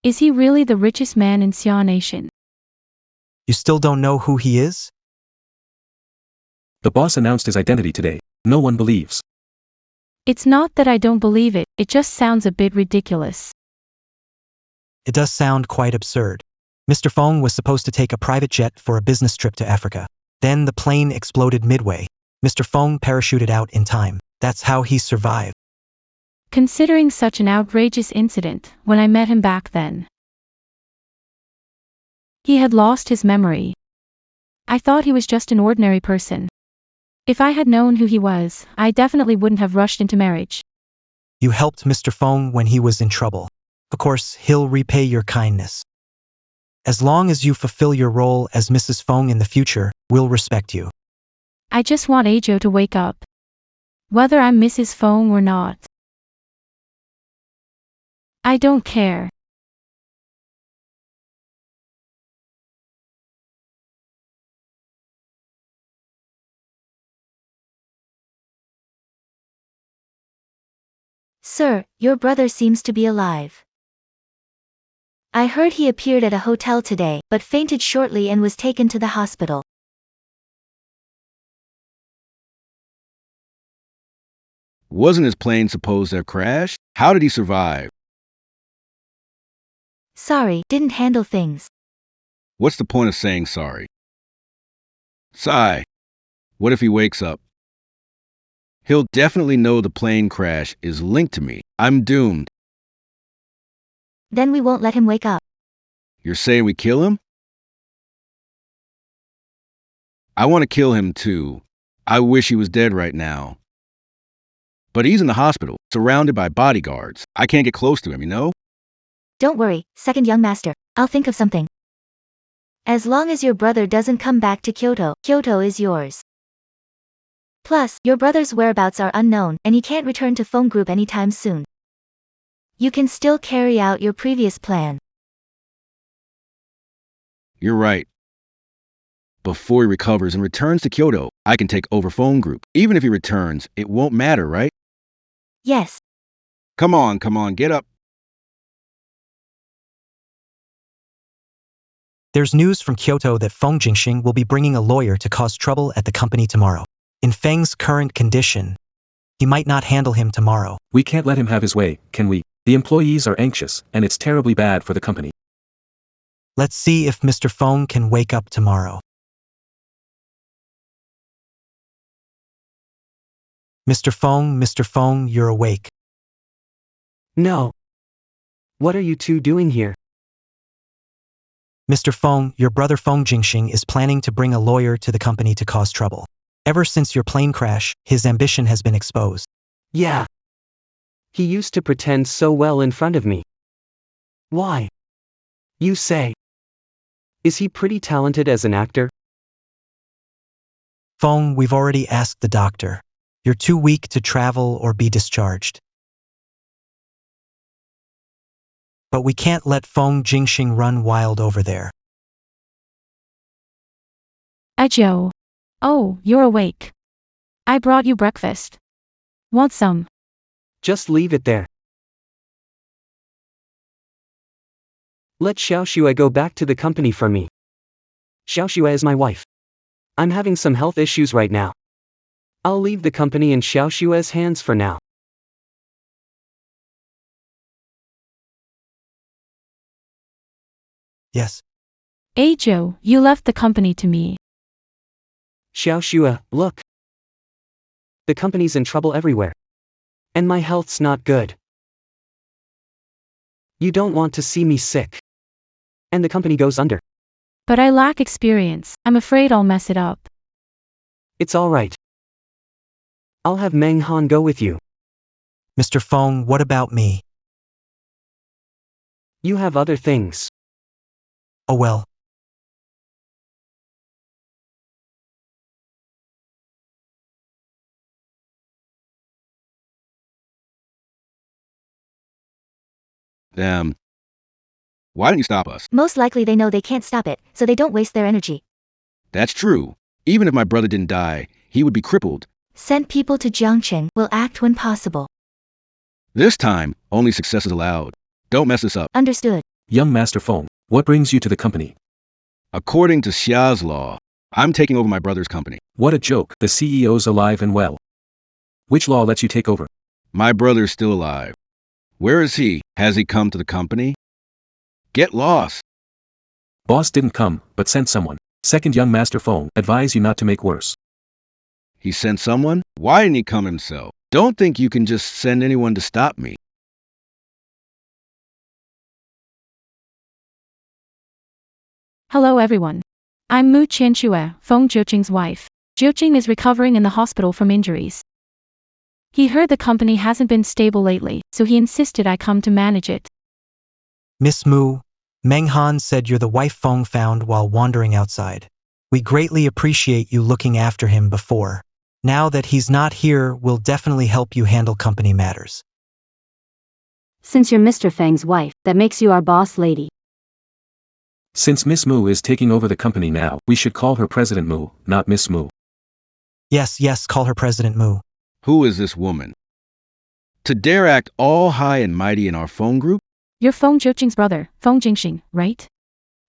Is he really the richest man in Xia Nation? You still don't know who he is? The boss announced his identity today. No one believes. It's not that I don't believe it, it just sounds a bit ridiculous. It does sound quite absurd. Mr. Feng was supposed to take a private jet for a business trip to Africa. Then the plane exploded midway. Mr. Feng parachuted out in time. That's how he survived. Considering such an outrageous incident, when I met him back then, he had lost his memory. I thought he was just an ordinary person. If I had known who he was, I definitely wouldn't have rushed into marriage. You helped Mr. Feng when he was in trouble. Of course, he'll repay your kindness. As long as you fulfill your role as Mrs. Feng in the future, we'll respect you. I just want Joe to wake up. Whether I'm Mrs. Feng or not. I don't care. Sir, your brother seems to be alive. I heard he appeared at a hotel today, but fainted shortly and was taken to the hospital. Wasn't his plane supposed to have crashed? How did he survive? Sorry, didn't handle things. What's the point of saying sorry? Sigh. What if he wakes up? He'll definitely know the plane crash is linked to me. I'm doomed. Then we won't let him wake up. You're saying we kill him? I want to kill him too. I wish he was dead right now. But he's in the hospital, surrounded by bodyguards. I can't get close to him, you know? Don't worry, second young master. I'll think of something. As long as your brother doesn't come back to Kyoto, Kyoto is yours. Plus, your brother's whereabouts are unknown, and he can't return to Phone Group anytime soon. You can still carry out your previous plan. You're right. Before he recovers and returns to Kyoto, I can take over phone group. Even if he returns, it won't matter, right? Yes. Come on, get up. There's news from Kyoto that Feng Jingxing will be bringing a lawyer to cause trouble at the company tomorrow. In Feng's current condition, he might not handle him tomorrow. We can't let him have his way, can we? The employees are anxious, and it's terribly bad for the company. Let's see if Mr. Feng can wake up tomorrow. Mr. Feng, you're awake. No. What are you two doing here? Mr. Feng, your brother Feng Jingxing is planning to bring a lawyer to the company to cause trouble. Ever since your plane crash, his ambition has been exposed. Yeah. He used to pretend so well in front of me. Why? You say. Is he pretty talented as an actor? Feng, we've already asked the doctor. You're too weak to travel or be discharged. But we can't let Feng Jingxing run wild over there. Joe. Oh, you're awake. I brought you breakfast. Want some? Just leave it there. Let Xiaoxue go back to the company for me. Xiaoxue is my wife. I'm having some health issues right now. I'll leave the company in Xiaoxue's hands for now. Yes. Joe, you left the company to me. Xiaoxue, look. The company's in trouble everywhere. And my health's not good. You don't want to see me sick. And the company goes under. But I lack experience. I'm afraid I'll mess it up. It's alright. I'll have Meng Han go with you. Mr. Feng, what about me? You have other things. Oh well. Why didn't you stop us? Most likely they know they can't stop it, so they don't waste their energy. That's true. Even if my brother didn't die, he would be crippled. Send people to Jiangcheng. Will act when possible. This time, only success is allowed. Don't mess this up. Understood. Young Master Feng, what brings you to the company? According to Xia's law, I'm taking over my brother's company. What a joke, the CEO's alive and well. Which law lets you take over? My brother's still alive. Where is he? Has he come to the company? Get lost. Boss didn't come, but sent someone. Second Young Master Feng, advise you not to make worse. He sent someone? Why didn't he come himself? Don't think you can just send anyone to stop me. Hello everyone. I'm Mu Qianxue, Feng Jiuqing's wife. Jiuqing is recovering in the hospital from injuries. He heard the company hasn't been stable lately, so he insisted I come to manage it. Miss Mu, Meng Han said you're the wife Feng found while wandering outside. We greatly appreciate you looking after him before. Now that he's not here, we'll definitely help you handle company matters. Since you're Mr. Feng's wife, that makes you our boss lady. Since Miss Mu is taking over the company now, we should call her President Mu, not Miss Mu. Yes, call her President Mu. Who is this woman? To dare act all high and mighty in our phone group? You're Feng Jiuqing's brother, Feng Jingxing, right?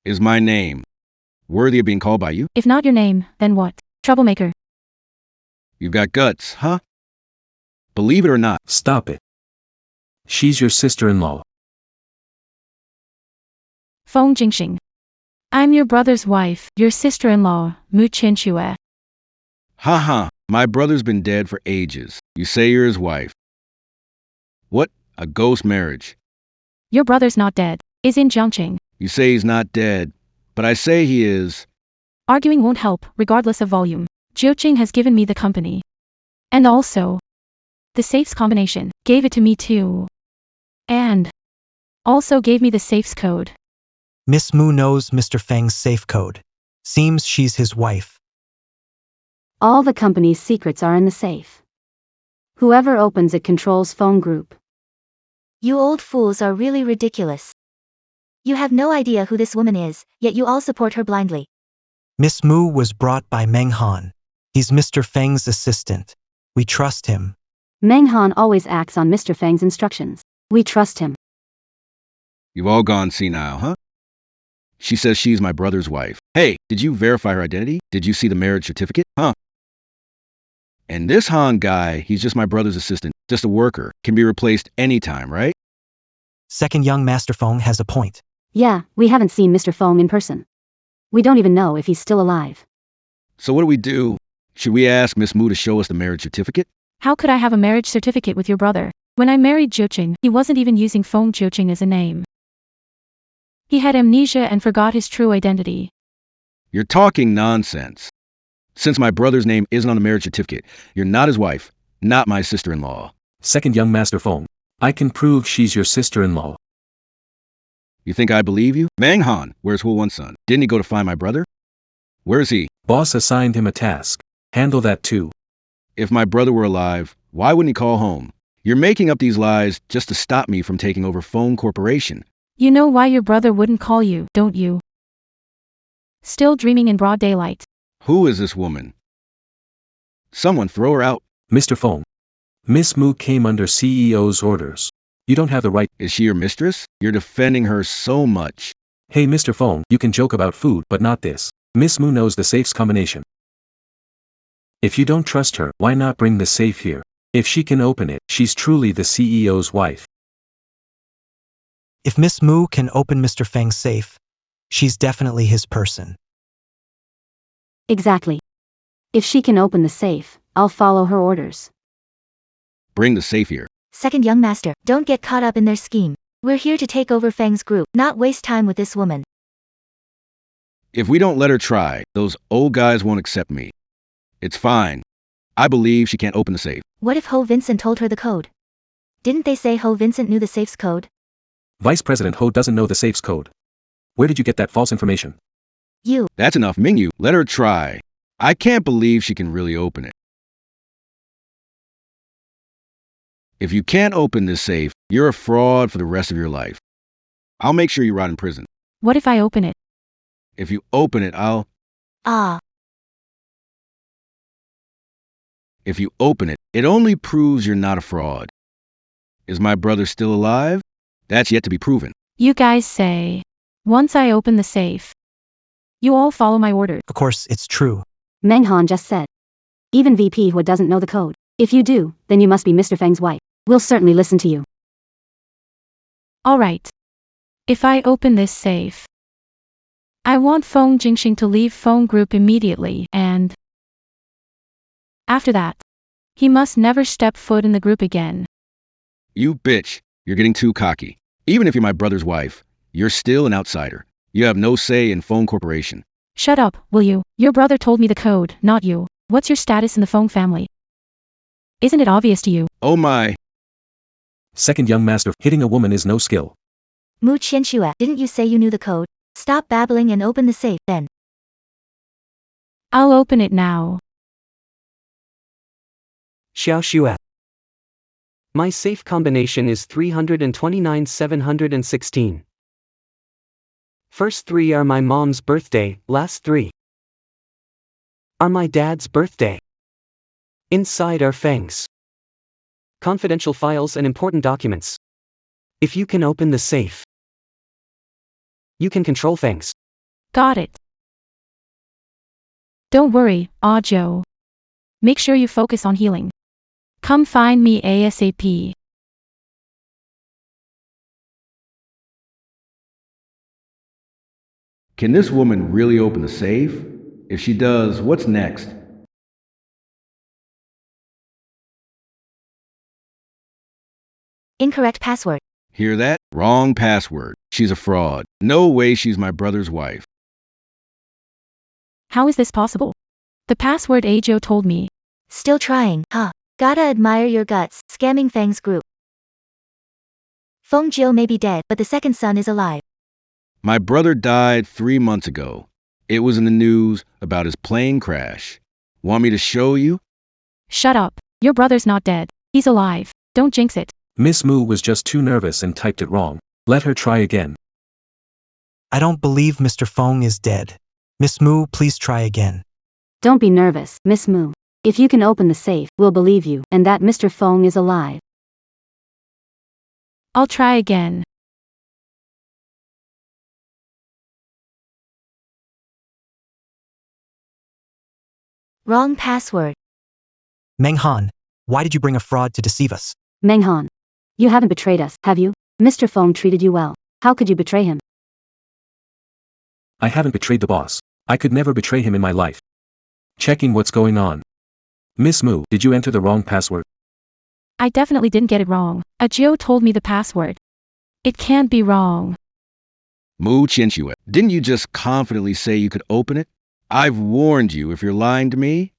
Is my name worthy of being called by you? If not your name, then what? Troublemaker. You've got guts, huh? Believe it or not. Stop it. She's your sister-in-law. Feng Jingxing. I'm your brother's wife, your sister-in-law, Mu Qianxue. Haha, my brother's been dead for ages. You say you're his wife. What? A ghost marriage. Your brother's not dead, is in Jiangcheng. You say he's not dead, but I say he is. Arguing won't help, regardless of volume. Jiuqing has given me the company. And also, the safes combination, gave it to me too. And also gave me the safes code. Miss Mu knows Mr. Feng's safe code. Seems she's his wife. All the company's secrets are in the safe. Whoever opens it controls phone group. You old fools are really ridiculous. You have no idea who this woman is, yet you all support her blindly. Miss Mu was brought by Meng Han. He's Mr. Feng's assistant. We trust him. Meng Han always acts on Mr. Feng's instructions. We trust him. You've all gone senile, huh? She says she's my brother's wife. Hey, did you verify her identity? Did you see the marriage certificate? Huh? And this Han guy, he's just my brother's assistant, just a worker, can be replaced anytime, right? Second young Master Feng has a point. Yeah, we haven't seen Mr. Feng in person. We don't even know if he's still alive. So what do we do? Should we ask Miss Mu to show us the marriage certificate? How could I have a marriage certificate with your brother? When I married Joching, he wasn't even using Feng Joching as a name. He had amnesia and forgot his true identity. You're talking nonsense. Since my brother's name isn't on the marriage certificate, you're not his wife, not my sister-in-law. Second young Master Feng. I can prove she's your sister-in-law. You think I believe you? Meng Han, where's Huo's son? Didn't he go to find my brother? Where is he? Boss assigned him a task. Handle that too. If my brother were alive, why wouldn't he call home? You're making up these lies just to stop me from taking over Phone Corporation. You know why your brother wouldn't call you, don't you? Still dreaming in broad daylight. Who is this woman? Someone throw her out. Mr. Feng. Miss Mu came under CEO's orders. You don't have the right. Is she your mistress? You're defending her so much. Hey Mr. Feng, you can joke about food, but not this. Miss Mu knows the safe's combination. If you don't trust her, why not bring the safe here? If she can open it, she's truly the CEO's wife. If Miss Mu can open Mr. Feng's safe, she's definitely his person. Exactly. If she can open the safe, I'll follow her orders. Bring the safe here. Second young master, don't get caught up in their scheme. We're here to take over Feng's group, not waste time with this woman. If we don't let her try, those old guys won't accept me. It's fine. I believe she can't open the safe. What if Ho Vincent told her the code? Didn't they say Ho Vincent knew the safe's code? Vice President Ho doesn't know the safe's code. Where did you get that false information? You. That's enough, Mingyu. Let her try. I can't believe she can really open it. If you can't open this safe, you're a fraud for the rest of your life. I'll make sure you rot in prison. What if I open it? If you open it, If you open it, it only proves you're not a fraud. Is my brother still alive? That's yet to be proven. You guys say. Once I open the safe. You all follow my orders. Of course, it's true. Meng Han just said. Even VP Hu doesn't know the code. If you do, then you must be Mr. Feng's wife. We'll certainly listen to you. Alright. If I open this safe. I want Feng Jingxing to leave Feng Group immediately, and after that, he must never step foot in the group again. You bitch. You're getting too cocky. Even if you're my brother's wife, you're still an outsider. You have no say in Phone Corporation. Shut up, will you? Your brother told me the code, not you. What's your status in the Feng family? Isn't it obvious to you? Oh my. Second young master, hitting a woman is no skill. Mu Qianxue, didn't you say you knew the code? Stop babbling and open the safe, then. I'll open it now. Xiao Xue. My safe combination is 329,716. First 3 are my mom's birthday, last 3 are my dad's birthday. Inside are Feng's confidential files and important documents. If you can open the safe, you can control Feng's. Got it. Don't worry, Ajo. Make sure you focus on healing. Come find me ASAP. Can this woman really open the safe? If she does, what's next? Incorrect password. Hear that? Wrong password. She's a fraud. No way she's my brother's wife. How is this possible? The password Ajo told me. Still trying, huh? Gotta admire your guts, scamming Feng's group. Feng Jiu may be dead, but the second son is alive. My brother died 3 months ago. It was in the news about his plane crash. Want me to show you? Shut up. Your brother's not dead. He's alive. Don't jinx it. Miss Mu was just too nervous and typed it wrong. Let her try again. I don't believe Mr. Fong is dead. Miss Mu, please try again. Don't be nervous, Miss Mu. If you can open the safe, we'll believe you, and that Mr. Fong is alive. I'll try again. Wrong password. Meng Han, why did you bring a fraud to deceive us? Meng Han. You haven't betrayed us, have you? Mr. Fong treated you well. How could you betray him? I haven't betrayed the boss. I could never betray him in my life. Checking what's going on. Miss Mu, did you enter the wrong password? I definitely didn't get it wrong. Joe told me the password. It can't be wrong. Mu Chinchue, didn't you just confidently say you could open it? I've warned you if you're lying to me.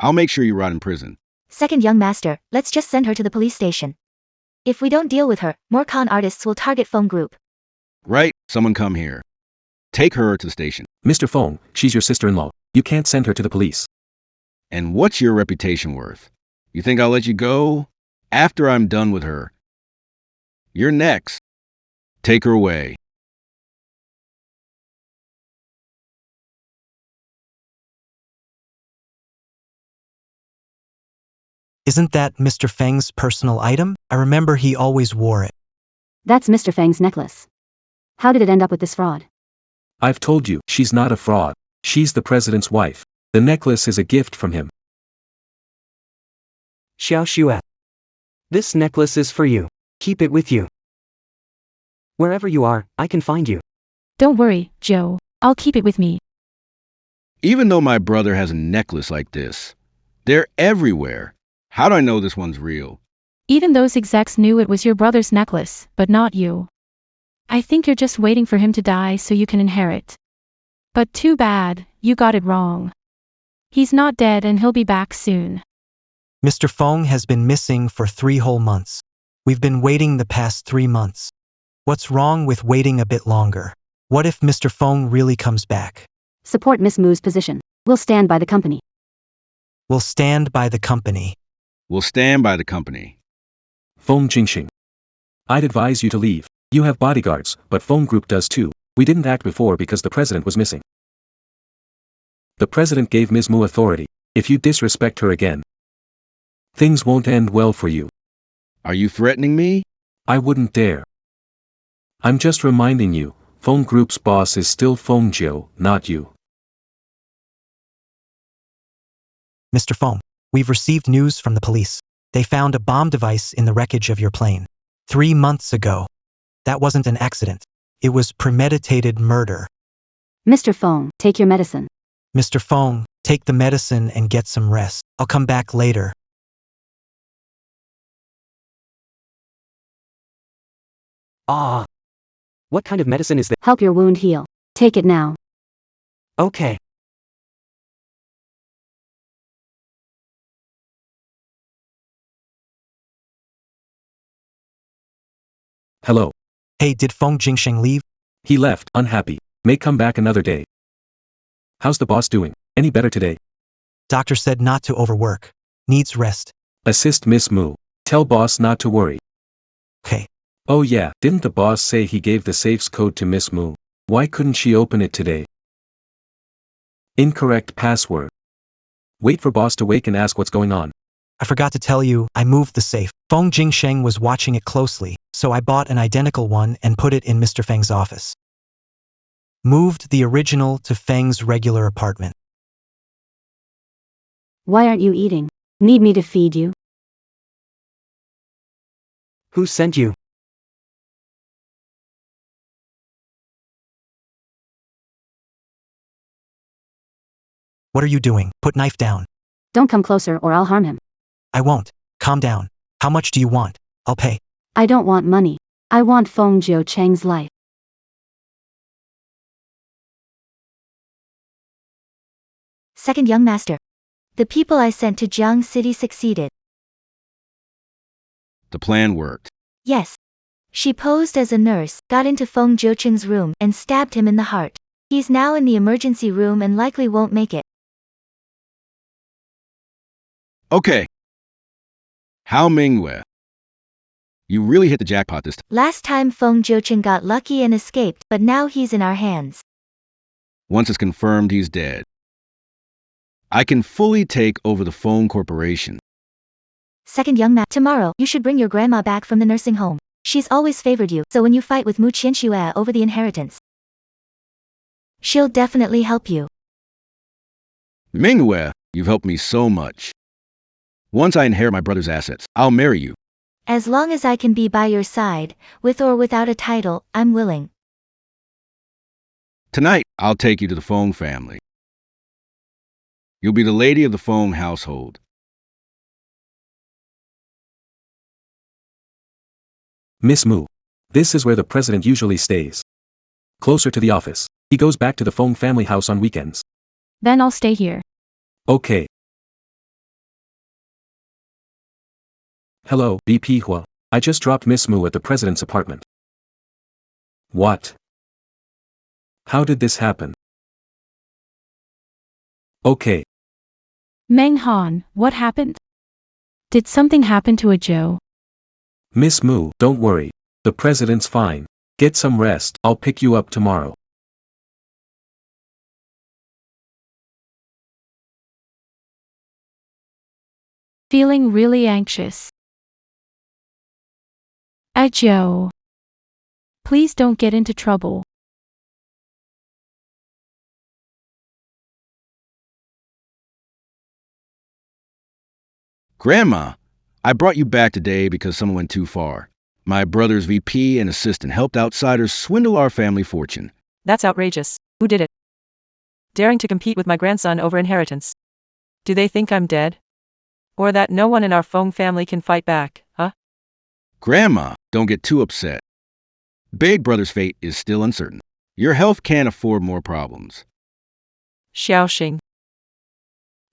I'll make sure you rot in prison. Second young master, let's just send her to the police station. If we don't deal with her, more con artists will target Fong Group. Right, someone come here. Take her to the station. Mr. Fong, she's your sister-in-law. You can't send her to the police. And what's your reputation worth? You think I'll let you go? After I'm done with her. You're next. Take her away. Isn't that Mr. Feng's personal item? I remember he always wore it. That's Mr. Fang's necklace. How did it end up with this fraud? I've told you, she's not a fraud. She's the president's wife. The necklace is a gift from him. Xiao Xue. This necklace is for you. Keep it with you. Wherever you are, I can find you. Don't worry, Joe. I'll keep it with me. Even though my brother has a necklace like this, they're everywhere. How do I know this one's real? Even those execs knew it was your brother's necklace, but not you. I think you're just waiting for him to die so you can inherit. But too bad, you got it wrong. He's not dead and he'll be back soon. Mr. Fong has been missing for 3 whole months. We've been waiting the past 3 months. What's wrong with waiting a bit longer? What if Mr. Fong really comes back? Support Miss Mu's position. We'll stand by the company. We'll stand by the company. We'll stand by the company. Fong Jingxing. I'd advise you to leave. You have bodyguards, but Fong Group does too. We didn't act before because the president was missing. The president gave Ms. Mu authority. If you disrespect her again, things won't end well for you. Are you threatening me? I wouldn't dare. I'm just reminding you, Fong Group's boss is still Fong Jiu, not you. Mr. Fong, we've received news from the police. They found a bomb device in the wreckage of your plane. 3 months ago. That wasn't an accident. It was premeditated murder. Mr. Fong, take your medicine. Mr. Fong, take the medicine and get some rest. I'll come back later. Ah. What kind of medicine is this? Help your wound heal. Take it now. Okay. Hello. Hey, did Fong Jingsheng leave? He left, unhappy. May come back another day. How's the boss doing? Any better today? Doctor said not to overwork. Needs rest. Assist Miss Mu. Tell boss not to worry. Okay. Oh yeah, didn't the boss say he gave the safe's code to Miss Mu? Why couldn't she open it today? Incorrect password. Wait for boss to wake and ask what's going on. I forgot to tell you, I moved the safe. Fong Jingsheng was watching it closely, so I bought an identical one and put it in Mr. Feng's office. Moved the original to Feng's regular apartment. Why aren't you eating? Need me to feed you? Who sent you? What are you doing? Put knife down. Don't come closer or I'll harm him. I won't. Calm down. How much do you want? I'll pay. I don't want money. I want Fong Jiu Cheng's life. Second young master. The people I sent to Jiang City succeeded. The plan worked. Yes. She posed as a nurse, got into Fong Jiucheng's room, and stabbed him in the heart. He's now in the emergency room and likely won't make it. Okay. Hao Mingyue. You really hit the jackpot this time. Last time Feng Jiuqing got lucky and escaped, but now he's in our hands. Once it's confirmed he's dead, I can fully take over the phone corporation. Second young man, tomorrow, you should bring your grandma back from the nursing home. She's always favored you, so when you fight with Mu Qianxue over the inheritance, she'll definitely help you. Mingyue, you've helped me so much. Once I inherit my brother's assets, I'll marry you. As long as I can be by your side, with or without a title, I'm willing. Tonight, I'll take you to the Feng family. You'll be the lady of the Feng household. Miss Mu. This is where the president usually stays. Closer to the office. He goes back to the Feng family house on weekends. Then I'll stay here. Okay. Hello, VP Hua. I just dropped Miss Mu at the president's apartment. What? How did this happen? Okay. Meng Han, what happened? Did something happen to a Joe? Miss Mu, don't worry. The president's fine. Get some rest. I'll pick you up tomorrow. Feeling really anxious. Joe. Please don't get into trouble. Grandma, I brought you back today because someone went too far. My brother's VP and assistant helped outsiders swindle our family fortune. That's outrageous. Who did it? Daring to compete with my grandson over inheritance. Do they think I'm dead? Or that no one in our Feng family can fight back, huh? Grandma, don't get too upset. Big brother's fate is still uncertain. Your health can't afford more problems. Xiaoxing.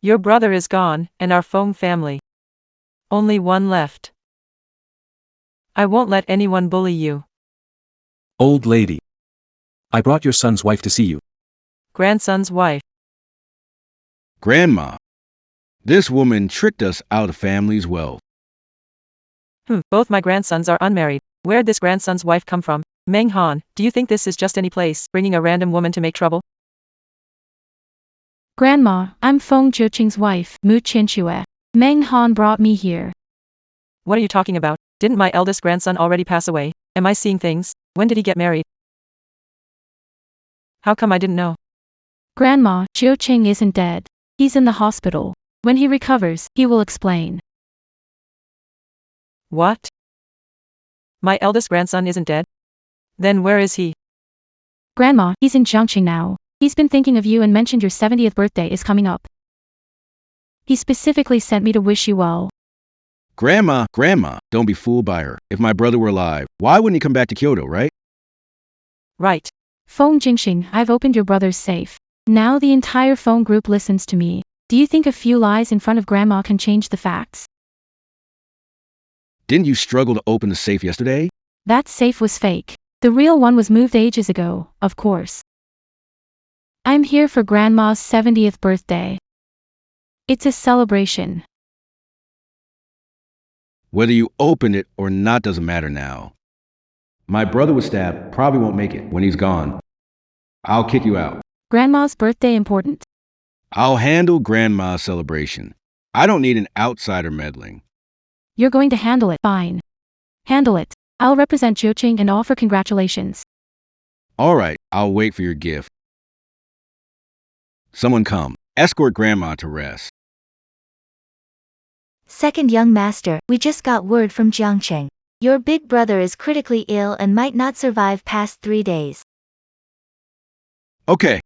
Your brother is gone, and our Feng family. Only one left. I won't let anyone bully you. Old lady. I brought your son's wife to see you. Grandson's wife. Grandma, this woman tricked us out of family's wealth. Both my grandsons are unmarried. Where'd this grandson's wife come from? Meng Han, do you think this is just any place, bringing a random woman to make trouble? Grandma, I'm Feng Jiuqing's wife, Mu Qianxue. Meng Han brought me here. What are you talking about? Didn't my eldest grandson already pass away? Am I seeing things? When did he get married? How come I didn't know? Grandma, Jiuqing isn't dead. He's in the hospital. When he recovers, he will explain. What? My eldest grandson isn't dead? Then where is he? Grandma, he's in Jiangqing now. He's been thinking of you and mentioned your 70th birthday is coming up. He specifically sent me to wish you well. Grandma, don't be fooled by her. If my brother were alive, why wouldn't he come back to Kyoto, right? Right. Feng Jingxing, I've opened your brother's safe. Now the entire Feng group listens to me. Do you think a few lies in front of Grandma can change the facts? Didn't you struggle to open the safe yesterday? That safe was fake. The real one was moved ages ago, of course. I'm here for Grandma's 70th birthday. It's a celebration. Whether you opened it or not doesn't matter now. My brother was stabbed, probably won't make it when he's gone. I'll kick you out. Grandma's birthday important? I'll handle Grandma's celebration. I don't need an outsider meddling. You're going to handle it, fine. Handle it. I'll represent Jiuqing and offer congratulations. All right, I'll wait for your gift. Someone come. Escort Grandma to rest. Second young master, we just got word from Jiangcheng. Your big brother is critically ill and might not survive past 3 days. Okay.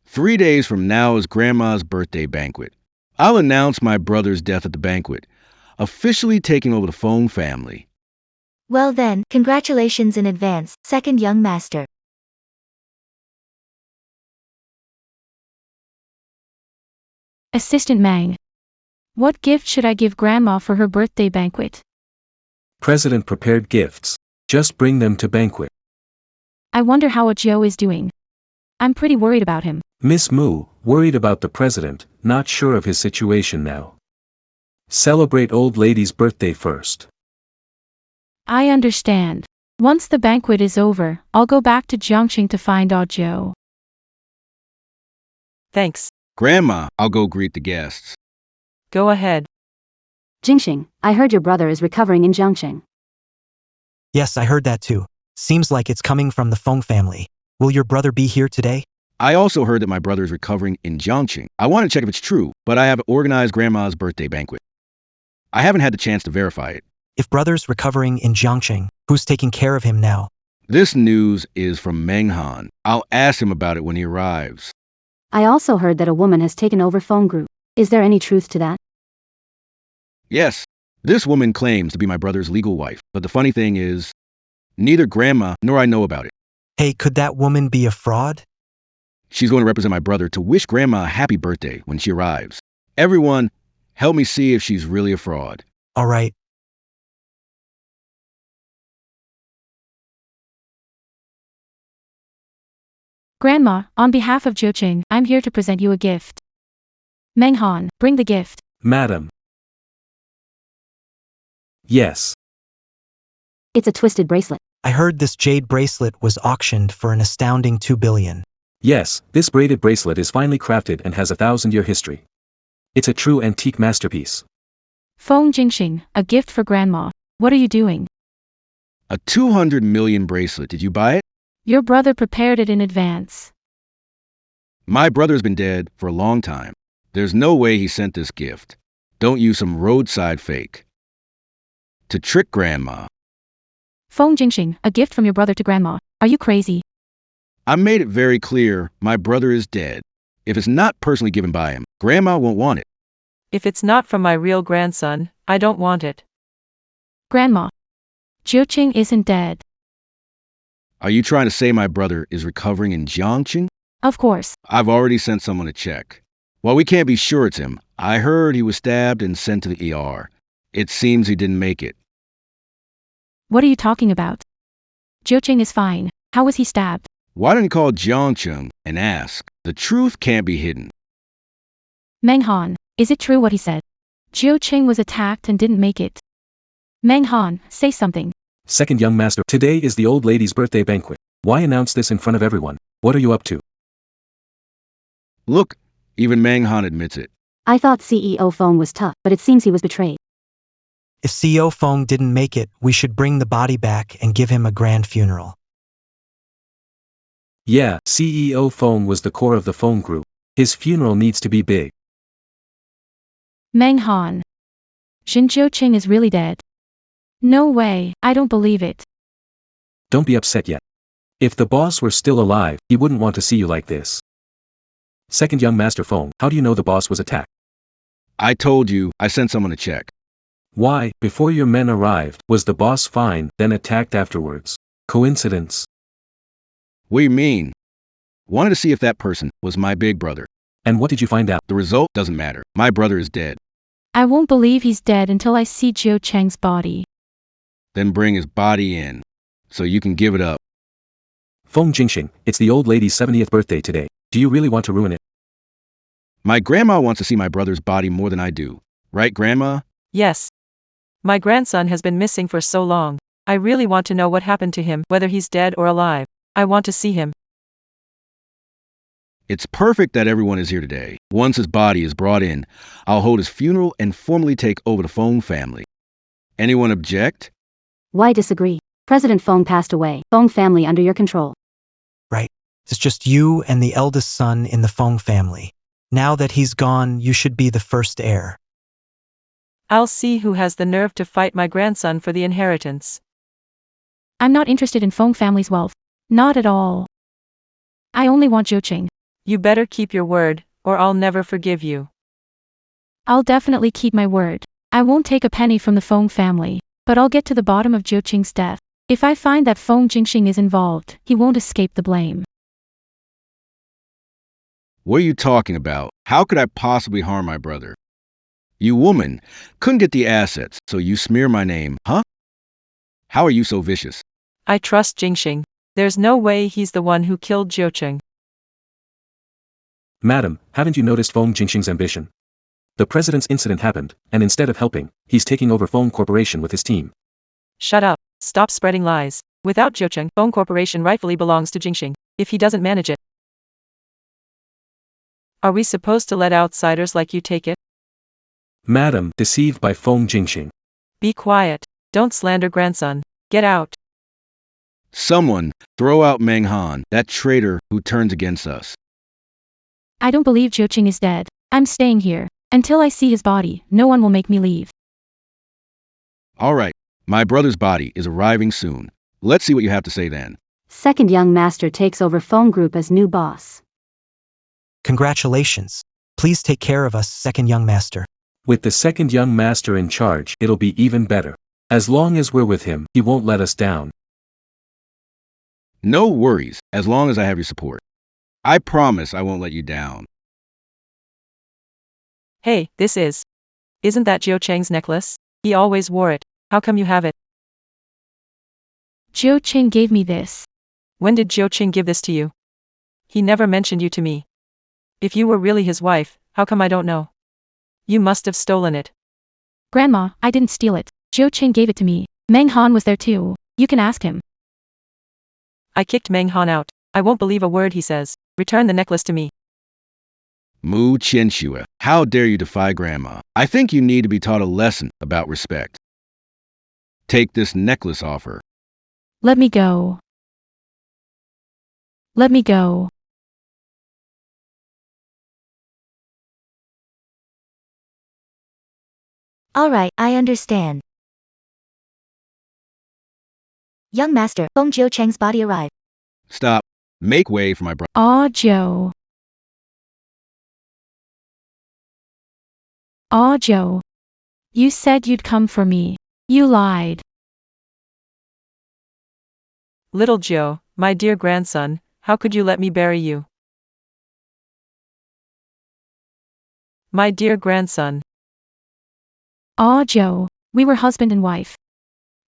3 days from now is Grandma's birthday banquet. I'll announce my brother's death at the banquet, officially taking over the Feng family. Well then, congratulations in advance, second young master. Assistant Mang. What gift should I give Grandma for her birthday banquet? President prepared gifts. Just bring them to banquet. I wonder how Joe is doing. I'm pretty worried about him. Miss Mu, worried about the president, not sure of his situation now. Celebrate old lady's birthday first. I understand. Once the banquet is over, I'll go back to Jiangxing to find out Joe. Thanks. Grandma, I'll go greet the guests. Go ahead. Jingxing, I heard your brother is recovering in Jiangxing. Yes, I heard that too. Seems like it's coming from the Feng family. Will your brother be here today? I also heard that my brother is recovering in Jiangxing. I want to check if it's true, but I have organized Grandma's birthday banquet. I haven't had the chance to verify it. If brother's recovering in Jiangxing, who's taking care of him now? This news is from Meng Han. I'll ask him about it when he arrives. I also heard that a woman has taken over phone group. Is there any truth to that? Yes, this woman claims to be my brother's legal wife, but the funny thing is, neither Grandma nor I know about it. Hey, could that woman be a fraud? She's going to represent my brother to wish Grandma a happy birthday when she arrives. Everyone, help me see if she's really a fraud. All right. Grandma, on behalf of Jiuqing, I'm here to present you a gift. Meng Han, bring the gift. Madam. Yes. It's a twisted bracelet. I heard this jade bracelet was auctioned for an astounding 2 billion. Yes, this braided bracelet is finely crafted and has a 1,000-year history. It's a true antique masterpiece. Feng Jingxing, a gift for Grandma. What are you doing? A 200 million bracelet. Did you buy it? Your brother prepared it in advance. My brother's been dead for a long time. There's no way he sent this gift. Don't use some roadside fake. To trick Grandma. Feng Jingxing, a gift from your brother to Grandma. Are you crazy? I made it very clear my brother is dead. If it's not personally given by him, Grandma won't want it. If it's not from my real grandson, I don't want it. Grandma. Jiuqing isn't dead. Are you trying to say my brother is recovering in Jiangxing? Of course. I've already sent someone to check. While we can't be sure it's him, I heard he was stabbed and sent to the ER. It seems he didn't make it. What are you talking about? Jiuqing is fine. How was he stabbed? Why don't you call Jiangxing and ask? The truth can't be hidden. Meng Han, is it true what he said? Jiuqing was attacked and didn't make it. Meng Han, say something. Second young master, today is the old lady's birthday banquet. Why announce this in front of everyone? What are you up to? Look, even Meng Han admits it. I thought CEO Feng was tough, but it seems he was betrayed. If CEO Feng didn't make it, we should bring the body back and give him a grand funeral. Yeah, CEO Feng was the core of the Feng group. His funeral needs to be big. Meng Han. Jin Jiuqing is really dead. No way, I don't believe it. Don't be upset yet. If the boss were still alive, he wouldn't want to see you like this. Second young master Feng, how do you know the boss was attacked? I told you, I sent someone to check. Why, before your men arrived, was the boss fine, then attacked afterwards? Coincidence? What do you mean? Wanted to see if that person was my big brother. And what did you find out? The result doesn't matter. My brother is dead. I won't believe he's dead until I see Jiuqing's body. Then bring his body in, so you can give it up. Feng Jingxing, it's the old lady's 70th birthday today. Do you really want to ruin it? My grandma wants to see my brother's body more than I do. Right, Grandma? Yes. My grandson has been missing for so long. I really want to know what happened to him, whether he's dead or alive. I want to see him. It's perfect that everyone is here today. Once his body is brought in, I'll hold his funeral and formally take over the Feng family. Anyone object? Why disagree? President Feng passed away. Feng family under your control. Right. It's just you and the eldest son in the Feng family. Now that he's gone, you should be the first heir. I'll see who has the nerve to fight my grandson for the inheritance. I'm not interested in Feng family's wealth. Not at all. I only want Jiuqing. You better keep your word, or I'll never forgive you. I'll definitely keep my word. I won't take a penny from the Feng family, but I'll get to the bottom of Jiuqing's death. If I find that Feng Jingxing is involved, he won't escape the blame. What are you talking about? How could I possibly harm my brother? You woman, couldn't get the assets, so you smear my name, huh? How are you so vicious? I trust Jingxing. There's no way he's the one who killed Jiuqing. Madam, haven't you noticed Feng Jingxing's ambition? The president's incident happened, and instead of helping, he's taking over Feng Corporation with his team. Shut up. Stop spreading lies. Without Zhoucheng, Feng Corporation rightfully belongs to Jingxing, if he doesn't manage it. Are we supposed to let outsiders like you take it? Madam, deceived by Feng Jingxing. Be quiet. Don't slander grandson. Get out. Someone, throw out Meng Han, that traitor who turns against us. I don't believe Zhoucheng is dead. I'm staying here. Until I see his body, no one will make me leave. All right, my brother's body is arriving soon. Let's see what you have to say then. Second young master takes over phone group as new boss. Congratulations. Please take care of us, second young master. With the second young master in charge, it'll be even better. As long as we're with him, he won't let us down. No worries, as long as I have your support. I promise I won't let you down. Hey, Isn't that Zhoucheng's necklace? He always wore it. How come you have it? Zhoucheng gave me this. When did Zhoucheng give this to you? He never mentioned you to me. If you were really his wife, how come I don't know? You must have stolen it. Grandma, I didn't steal it. Zhoucheng gave it to me. Meng Han was there too. You can ask him. I kicked Meng Han out. I won't believe a word he says. Return the necklace to me. Mu Qianxue, how dare you defy Grandma? I think you need to be taught a lesson about respect. Take this necklace off her. Let me go. Let me go. Alright, I understand. Young master, Feng Zhoucheng's body arrived. Stop. Make way for my brother. Aw, Joe. Aw, Joe. You said you'd come for me. You lied. Little Joe, my dear grandson, how could you let me bury you? My dear grandson. Aw, Joe. We were husband and wife.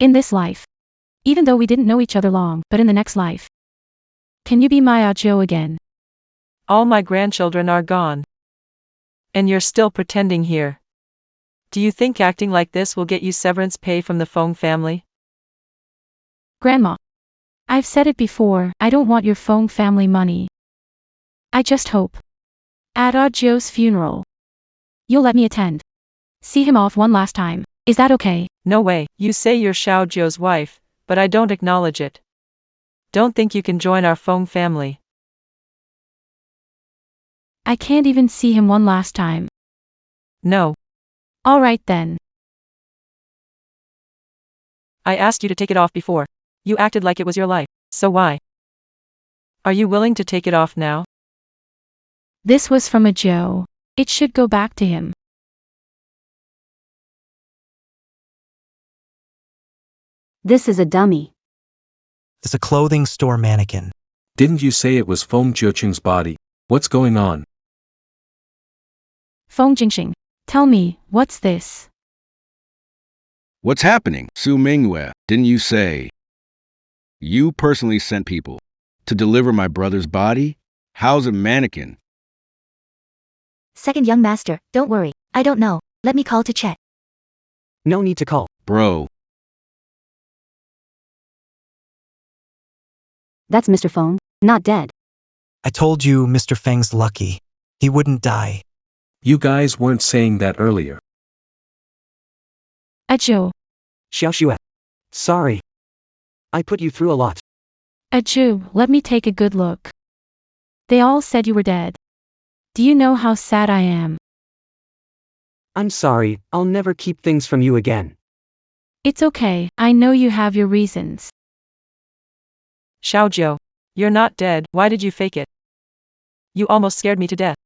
In this life. Even though we didn't know each other long, but in the next life. Can you be my Ah Joe again? All my grandchildren are gone. And you're still pretending here. Do you think acting like this will get you severance pay from the Feng family? Grandma. I've said it before, I don't want your Feng family money. I just hope. At Ah Joe's funeral. You'll let me attend. See him off one last time. Is that okay? No way. You say you're Xiao Zhou's wife, but I don't acknowledge it. Don't think you can join our Feng family. I can't even see him one last time. No. Alright then. I asked you to take it off before. You acted like it was your life, so why? Are you willing to take it off now? This was from a Joe. It should go back to him. This is a dummy. It's a clothing store mannequin. Didn't you say it was Feng Zhoucheng's body? What's going on? Feng Jingxing. Tell me, what's this? What's happening? Su Mingyue, didn't you say? You personally sent people to deliver my brother's body? How's a mannequin? Second young master, don't worry. I don't know. Let me call to check. No need to call. Bro. That's Mr. Feng, not dead. I told you Mr. Feng's lucky. He wouldn't die. You guys weren't saying that earlier. Ah Joe. Xiaoxue. Sorry. I put you through a lot. Joe, let me take a good look. They all said you were dead. Do you know how sad I am? I'm sorry, I'll never keep things from you again. It's okay, I know you have your reasons. Xiao Zhou. You're not dead, why did you fake it? You almost scared me to death.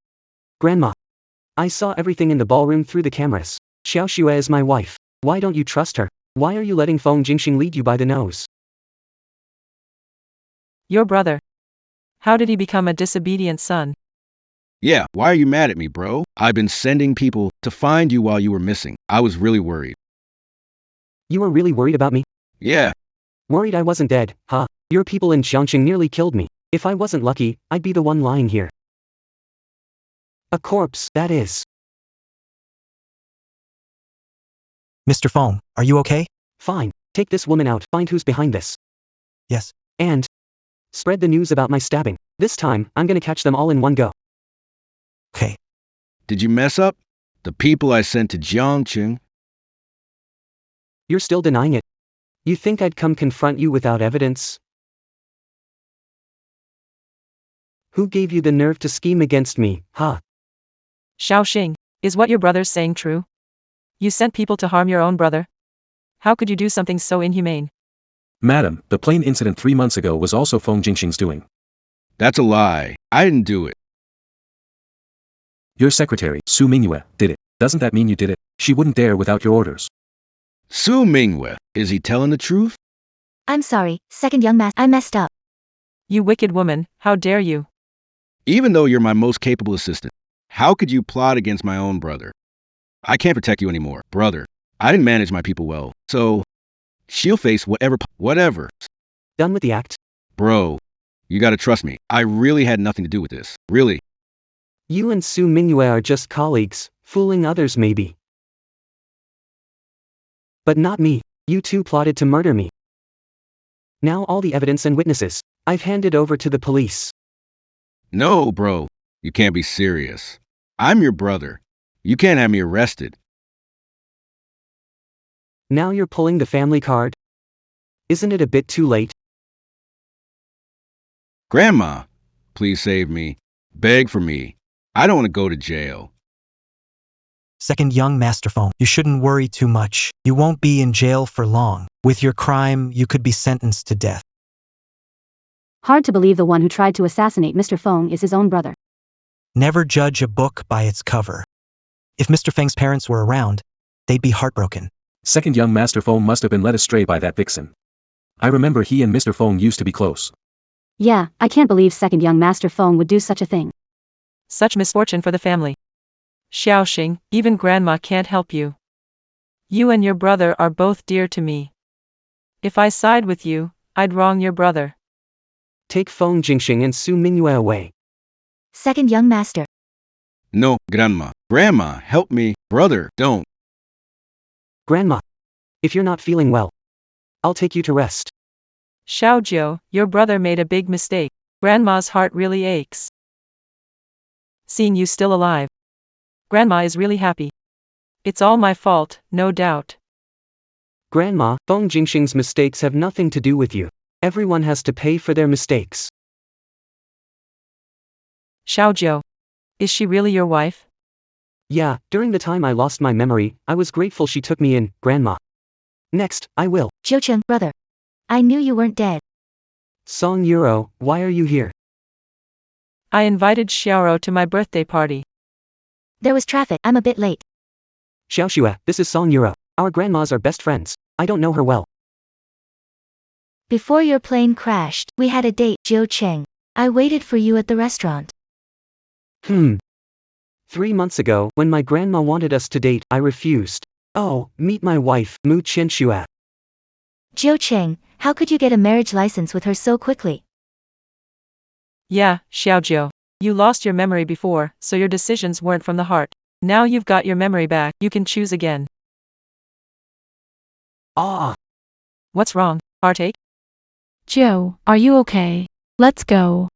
Grandma. I saw everything in the ballroom through the cameras. Xiaoxue is my wife. Why don't you trust her? Why are you letting Feng Jingxing lead you by the nose? Your brother. How did he become a disobedient son? Yeah, why are you mad at me, bro? I've been sending people to find you while you were missing. I was really worried. You were really worried about me? Yeah. Worried I wasn't dead, huh? Your people in Jiangxing nearly killed me. If I wasn't lucky, I'd be the one lying here. A corpse, that is. Mr. Feng, are you okay? Fine. Take this woman out, find who's behind this. Yes. And spread the news about my stabbing. This time, I'm gonna catch them all in one go. Okay. Did you mess up? The people I sent to Jiangcheng? You're still denying it. You think I'd come confront you without evidence? Who gave you the nerve to scheme against me, huh? Xiaoxing, is what your brother's saying true? You sent people to harm your own brother? How could you do something so inhumane? Madam, the plane incident 3 months ago was also Feng Jingxing's doing. That's a lie. I didn't do it. Your secretary, Su Mingyue, did it. Doesn't that mean you did it? She wouldn't dare without your orders. Su Mingyue, is he telling the truth? I'm sorry, second young master. I messed up. You wicked woman, how dare you? Even though you're my most capable assistant, how could you plot against my own brother? I can't protect you anymore, brother. I didn't manage my people well, so she'll face whatever. Done with the act? Bro, you gotta trust me. I really had nothing to do with this. Really. You and Su Mingyue are just colleagues, fooling others maybe. But not me. You two plotted to murder me. Now all the evidence and witnesses, I've handed over to the police. No, bro. You can't be serious. I'm your brother. You can't have me arrested. Now you're pulling the family card? Isn't it a bit too late? Grandma, please save me. Beg for me. I don't want to go to jail. Second young master Feng, you shouldn't worry too much. You won't be in jail for long. With your crime, you could be sentenced to death. Hard to believe the one who tried to assassinate Mr. Feng is his own brother. Never judge a book by its cover. If Mr. Feng's parents were around, they'd be heartbroken. Second young Master Feng must have been led astray by that vixen. I remember he and Mr. Feng used to be close. Yeah, I can't believe second young Master Feng would do such a thing. Such misfortune for the family. Xiaoxing, even grandma can't help you. You and your brother are both dear to me. If I side with you, I'd wrong your brother. Take Feng Jingxing and Su Mingyue away. Second young master. No, Grandma. Grandma, help me. Brother, don't. Grandma. If you're not feeling well, I'll take you to rest. Xiaojiu, your brother made a big mistake. Grandma's heart really aches seeing you still alive. Grandma is really happy. It's all my fault, no doubt. Grandma, Feng Jingxing's mistakes have nothing to do with you. Everyone has to pay for their mistakes. Xiaojiu. Is she really your wife? Yeah, during the time I lost my memory, I was grateful she took me in, Grandma. Next, I will. Jiucheng, brother. I knew you weren't dead. Song Euro, why are you here? I invited Xiaoro to my birthday party. There was traffic. I'm a bit late. Xiaoxue, this is Song Euro. Our grandmas are best friends. I don't know her well. Before your plane crashed, we had a date, Jiucheng. I waited for you at the restaurant. 3 months ago, when my grandma wanted us to date, I refused. Oh, meet my wife, Mu Qianxue. Jiucheng, how could you get a marriage license with her so quickly? Yeah, Xiaojiu. You lost your memory before, so your decisions weren't from the heart. Now you've got your memory back, you can choose again. Ah! What's wrong? Heartache? Joe, are you okay? Let's go.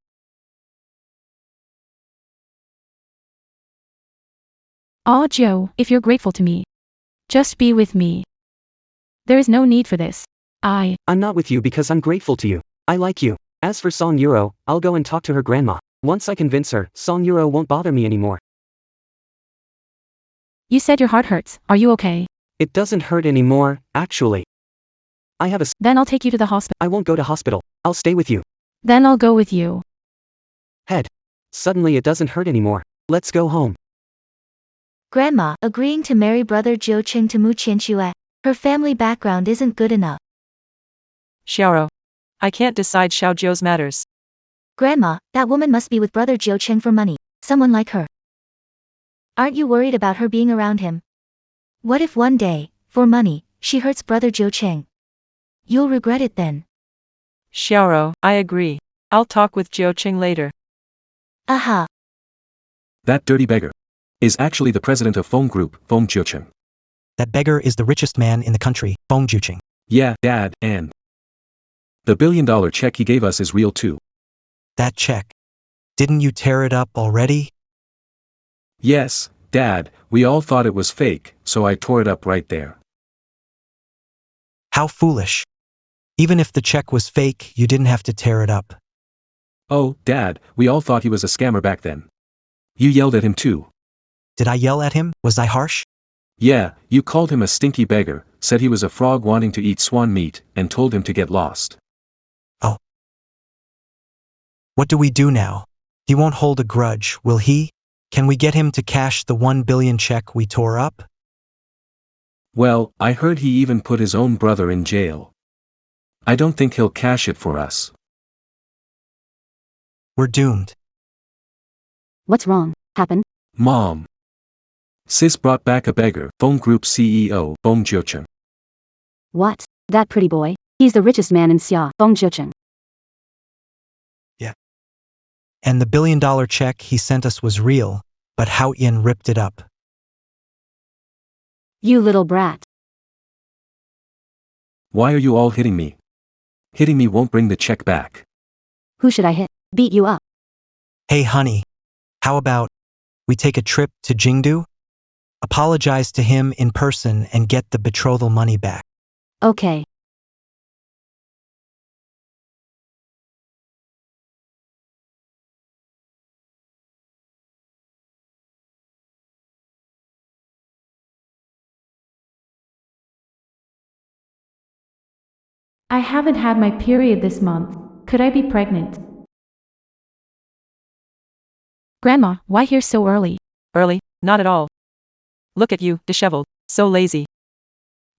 Aw, Joe, if you're grateful to me, just be with me. There is no need for this. I'm not with you because I'm grateful to you. I like you. As for Song Euro, I'll go and talk to her grandma. Once I convince her, Song Euro won't bother me anymore. You said your heart hurts, are you okay? It doesn't hurt anymore, actually. I have Then I'll take you to the hospital. I won't go to hospital. I'll stay with you. Then I'll go with you. Head. Suddenly it doesn't hurt anymore. Let's go home. Grandma, agreeing to marry brother Jiucheng to Mu Qianxue. Her family background isn't good enough. Xiaoro. I can't decide Xiaojiu's matters. Grandma, that woman must be with brother Jiucheng for money. Someone like her. Aren't you worried about her being around him? What if one day, for money, she hurts brother Jiucheng? You'll regret it then. Xiaoro, I agree. I'll talk with Jiucheng later. Aha. That dirty beggar is actually the president of Feng Group, Feng Jiucheng. That beggar is the richest man in the country, Feng Jiucheng. Yeah, Dad, and the $1 billion check he gave us is real too. That check. Didn't you tear it up already? Yes, Dad, we all thought it was fake, so I tore it up right there. How foolish. Even if the check was fake, you didn't have to tear it up. Oh, Dad, we all thought he was a scammer back then. You yelled at him too. Did I yell at him? Was I harsh? Yeah, you called him a stinky beggar, said he was a frog wanting to eat swan meat, and told him to get lost. Oh. What do we do now? He won't hold a grudge, will he? Can we get him to cash the 1 billion check we tore up? Well, I heard he even put his own brother in jail. I don't think he'll cash it for us. We're doomed. What's wrong? Happened? Mom. Sis brought back a beggar, phone group CEO, Bong Jocheng. What? That pretty boy? He's the richest man in Xia, Bong Jocheng. And the $1 billion check he sent us was real, but Hao Yin ripped it up. You little brat. Why are you all hitting me? Hitting me won't bring the check back. Who should I hit? Beat you up. Hey honey, how about we take a trip to Jingdu? Apologize to him in person and get the betrothal money back. Okay. I haven't had my period this month. Could I be pregnant? Grandma, why here so early? Early? Not at all. Look at you, disheveled, so lazy.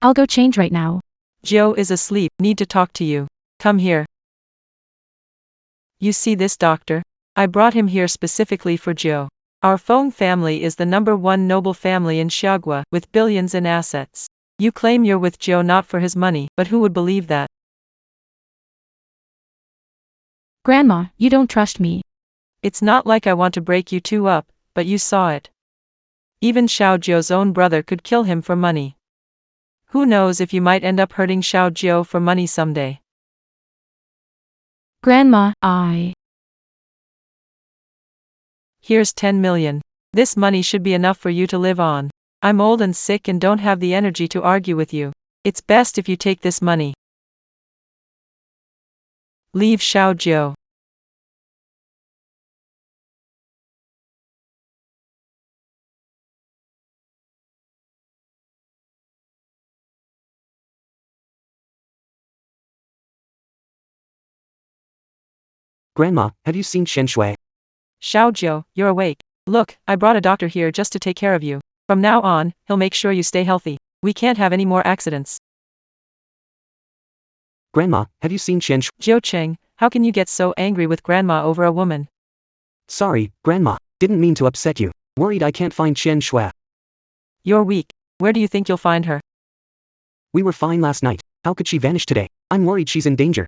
I'll go change right now. Joe is asleep, need to talk to you. Come here. You see this doctor? I brought him here specifically for Joe. Our Feng family is the #1 noble family in Xiagua, with billions in assets. You claim you're with Joe not for his money, but who would believe that? Grandma, you don't trust me. It's not like I want to break you two up, but you saw it. Even Xiao Zhou's own brother could kill him for money. Who knows if you might end up hurting Xiao Zhou for money someday. Grandma, Here's 10 million. This money should be enough for you to live on. I'm old and sick and don't have the energy to argue with you. It's best if you take this money. Leave Xiao Zhou. Grandma, have you seen Shen Shui? Xiao Zhou, you're awake. Look, I brought a doctor here just to take care of you. From now on, he'll make sure you stay healthy. We can't have any more accidents. Grandma, have you seen Shen Shui? Zhou Cheng, how can you get so angry with Grandma over a woman? Sorry, Grandma, didn't mean to upset you. Worried I can't find Shen Shui. You're weak. Where do you think you'll find her? We were fine last night. How could she vanish today? I'm worried she's in danger.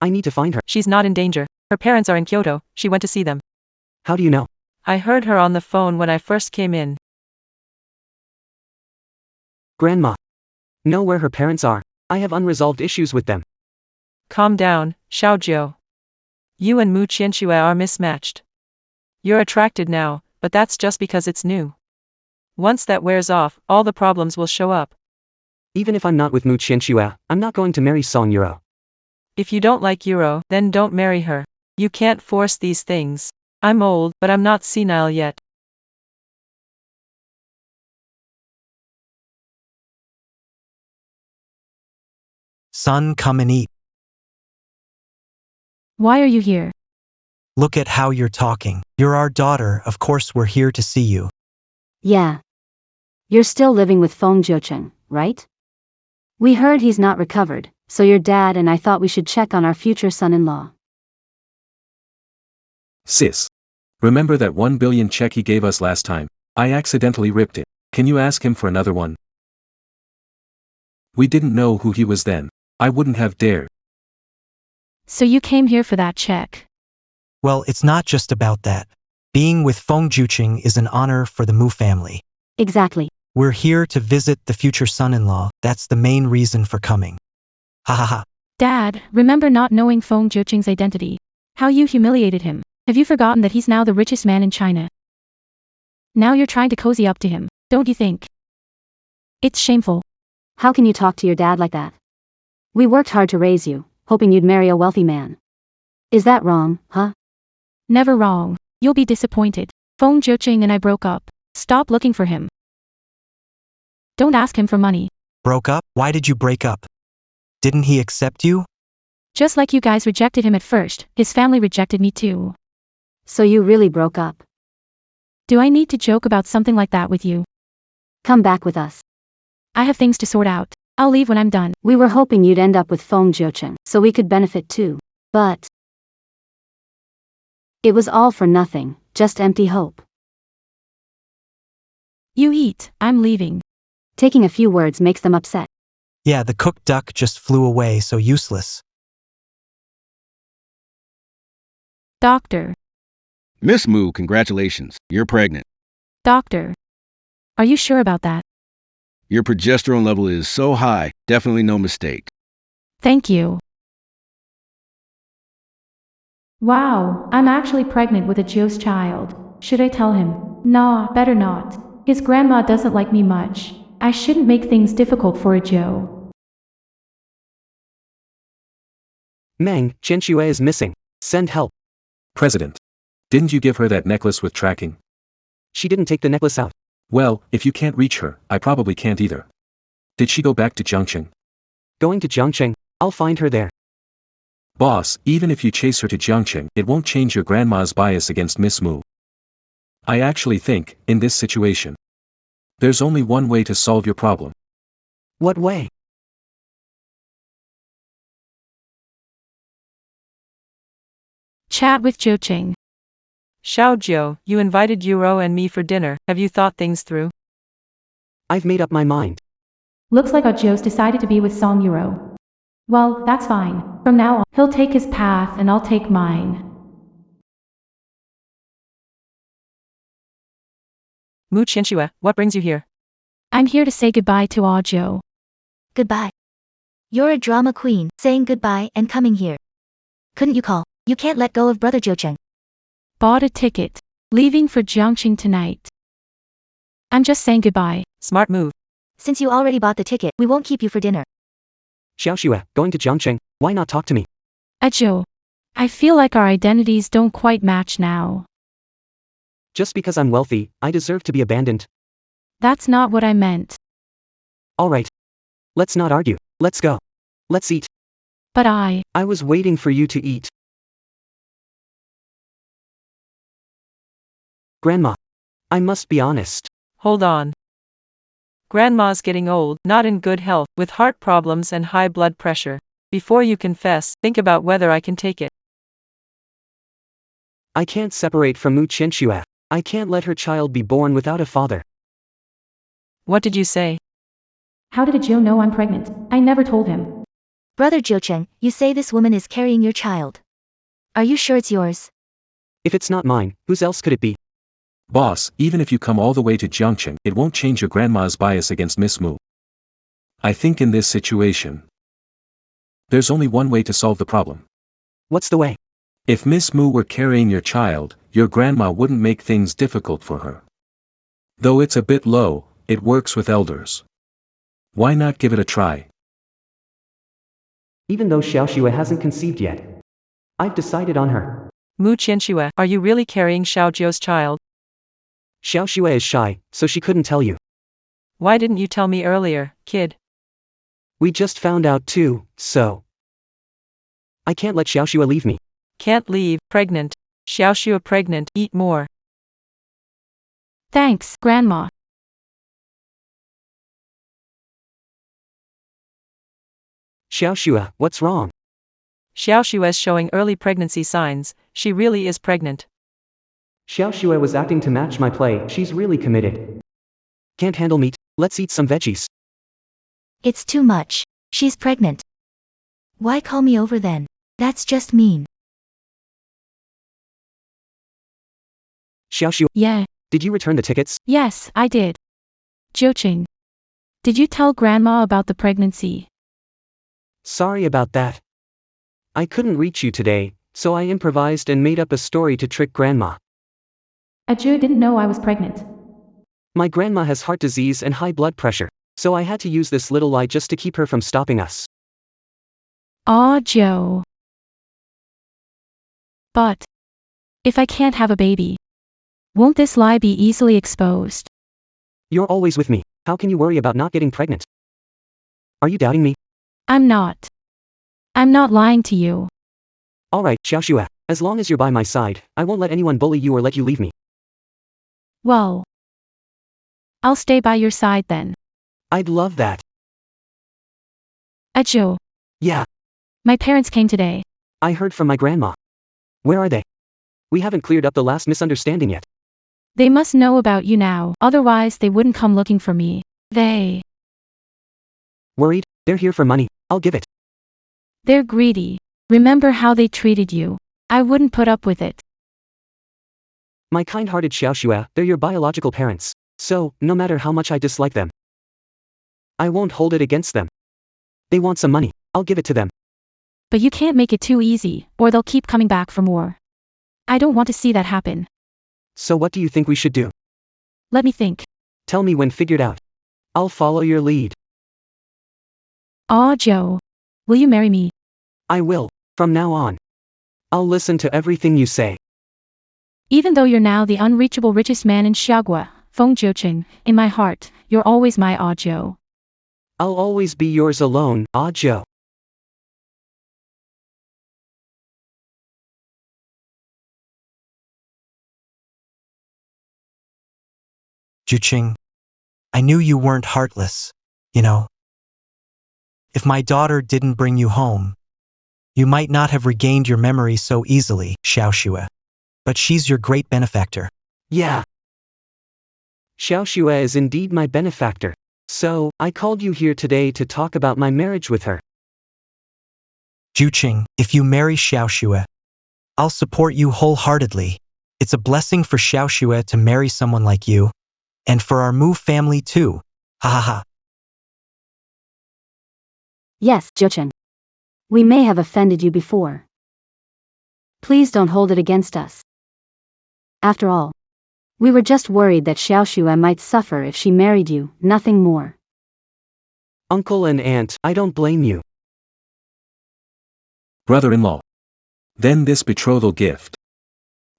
I need to find her. She's not in danger. Her parents are in Kyoto. She went to see them. How do you know? I heard her on the phone when I first came in. Grandma. Know where her parents are. I have unresolved issues with them. Calm down, Xiao Zhou. You and Mu Qianxue are mismatched. You're attracted now, but that's just because it's new. Once that wears off, all the problems will show up. Even if I'm not with Mu Qianxue, I'm not going to marry Song Euro. If you don't like Euro, then don't marry her. You can't force these things. I'm old, but I'm not senile yet. Son, come and eat. Why are you here? Look at how you're talking. You're our daughter, of course we're here to see you. Yeah. You're still living with Feng Jocheng, right? We heard he's not recovered, so your dad and I thought we should check on our future son-in-law. Sis. Remember that 1 billion check he gave us last time? I accidentally ripped it. Can you ask him for another one? We didn't know who he was then. I wouldn't have dared. So you came here for that check. Well, it's not just about that. Being with Feng Jucheng is an honor for the Mu family. Exactly. We're here to visit the future son-in-law. That's the main reason for coming. Ha ha ha. Dad, remember not knowing Feng Zhoqing's identity? How you humiliated him. Have you forgotten that he's now the richest man in China? Now you're trying to cozy up to him, don't you think? It's shameful. How can you talk to your dad like that? We worked hard to raise you, hoping you'd marry a wealthy man. Is that wrong, huh? Never wrong. You'll be disappointed. Feng Zhoqing and I broke up. Stop looking for him. Don't ask him for money. Broke up? Why did you break up? Didn't he accept you? Just like you guys rejected him at first, his family rejected me too. So you really broke up. Do I need to joke about something like that with you? Come back with us. I have things to sort out. I'll leave when I'm done. We were hoping you'd end up with Feng Zhoqing, so we could benefit too. But it was all for nothing, just empty hope. You eat, I'm leaving. Taking a few words makes them upset. Yeah, the cooked duck just flew away, so useless. Doctor. Miss Moo, congratulations. You're pregnant. Doctor. Are you sure about that? Your progesterone level is so high, definitely no mistake. Thank you. Wow, I'm actually pregnant with a Joe's child. Should I tell him? Nah, better not. His grandma doesn't like me much. I shouldn't make things difficult for a Joe. Meng, Qianxue is missing. Send help. President. Didn't you give her that necklace with tracking? She didn't take the necklace out. Well, if you can't reach her, I probably can't either. Did she go back to Jiangqing? Going to Jiangqing, I'll find her there. Boss, even if you chase her to Jiangqing, it won't change your grandma's bias against Miss Moo. I actually think, in this situation, there's only one way to solve your problem. What way? Chat with Zhoqing. Xiaojiu, you invited Yuro and me for dinner. Have you thought things through? I've made up my mind. Looks like our Joe's decided to be with Song Euro. Well, that's fine. From now on, he'll take his path and I'll take mine. Mu Qianxue, what brings you here? I'm here to say goodbye to Ah Joe. Goodbye. You're a drama queen, saying goodbye and coming here. Couldn't you call? You can't let go of brother Zhoqing. Bought a ticket. Leaving for Jiangqing tonight. I'm just saying goodbye. Smart move. Since you already bought the ticket, we won't keep you for dinner. Xiaoxue, going to Jiangqing, why not talk to me? Ah Joe. I feel like our identities don't quite match now. Just because I'm wealthy, I deserve to be abandoned. That's not what I meant. Alright. Let's not argue. Let's go. Let's eat. But I was waiting for you to eat. Grandma. I must be honest. Hold on. Grandma's getting old, not in good health, with heart problems and high blood pressure. Before you confess, think about whether I can take it. I can't separate from Mu Qianxue. I can't let her child be born without a father. What did you say? How did Joe know I'm pregnant? I never told him. Brother Zhoqing, you say this woman is carrying your child. Are you sure it's yours? If it's not mine, whose else could it be? Boss, even if you come all the way to Jiangqing, it won't change your grandma's bias against Miss Moo. I think in this situation, there's only one way to solve the problem. What's the way? If Miss Moo were carrying your child, your grandma wouldn't make things difficult for her. Though it's a bit low, it works with elders. Why not give it a try? Even though Xiaoxue hasn't conceived yet, I've decided on her. Mu Qianxue, are you really carrying Xiaojiu's child? Xiaoxue is shy, so she couldn't tell you. Why didn't you tell me earlier, kid? We just found out too, so I can't let Xiaoxue leave me. Can't leave, pregnant. Xiaoxue pregnant, eat more. Thanks, Grandma. Xiaoxue, what's wrong? Xiaoxue is showing early pregnancy signs. She really is pregnant. Xiaoxue was acting to match my play. She's really committed. Can't handle meat. Let's eat some veggies. It's too much. She's pregnant. Why call me over then? That's just mean. Xiaoxue, Yeah. did you return the tickets? Yes, I did. Joching. Did you tell Grandma about the pregnancy? Sorry about that. I couldn't reach you today, so I improvised and made up a story to trick Grandma. Aju didn't know I was pregnant. My grandma has heart disease and high blood pressure, so I had to use this little lie just to keep her from stopping us. Aw, Joe. But if I can't have a baby, won't this lie be easily exposed? You're always with me. How can you worry about not getting pregnant? Are you doubting me? I'm not. I'm not lying to you. Alright, Xiaoxue, as long as you're by my side, I won't let anyone bully you or let you leave me. Well, I'll stay by your side then. I'd love that. Aju, Yeah, my parents came today. I heard from my grandma. Where are they? We haven't cleared up the last misunderstanding yet. They must know about you now, otherwise they wouldn't come looking for me. They. Worried? They're here for money. I'll give it. They're greedy. Remember how they treated you. I wouldn't put up with it. My kind-hearted Xiaoxue, they're your biological parents. So, no matter how much I dislike them, I won't hold it against them. They want some money. I'll give it to them. But you can't make it too easy, or they'll keep coming back for more. I don't want to see that happen. So what do you think we should do? Let me think. Tell me when figured out. I'll follow your lead. Aw, Joe. Will you marry me? I will, from now on. I'll listen to everything you say. Even though you're now the unreachable richest man in Xiagua, Feng Jocheng, in my heart, you're always my Aw Joe. I'll always be yours alone, Ah Joe. Juqing, I knew you weren't heartless, you know. If my daughter didn't bring you home, you might not have regained your memory so easily, Xiaoxue. But she's your great benefactor. Yeah. Xiaoxue is indeed my benefactor. So, I called you here today to talk about my marriage with her. Juqing, if you marry Xiaoxue, I'll support you wholeheartedly. It's a blessing for Xiaoxue to marry someone like you, and for our Mu family too. Ha ha ha. Yes, Jocheng. We may have offended you before. Please don't hold it against us. After all, we were just worried that Xiaoxue might suffer if she married you, nothing more. Uncle and aunt, I don't blame you. Brother-in-law. Then this betrothal gift.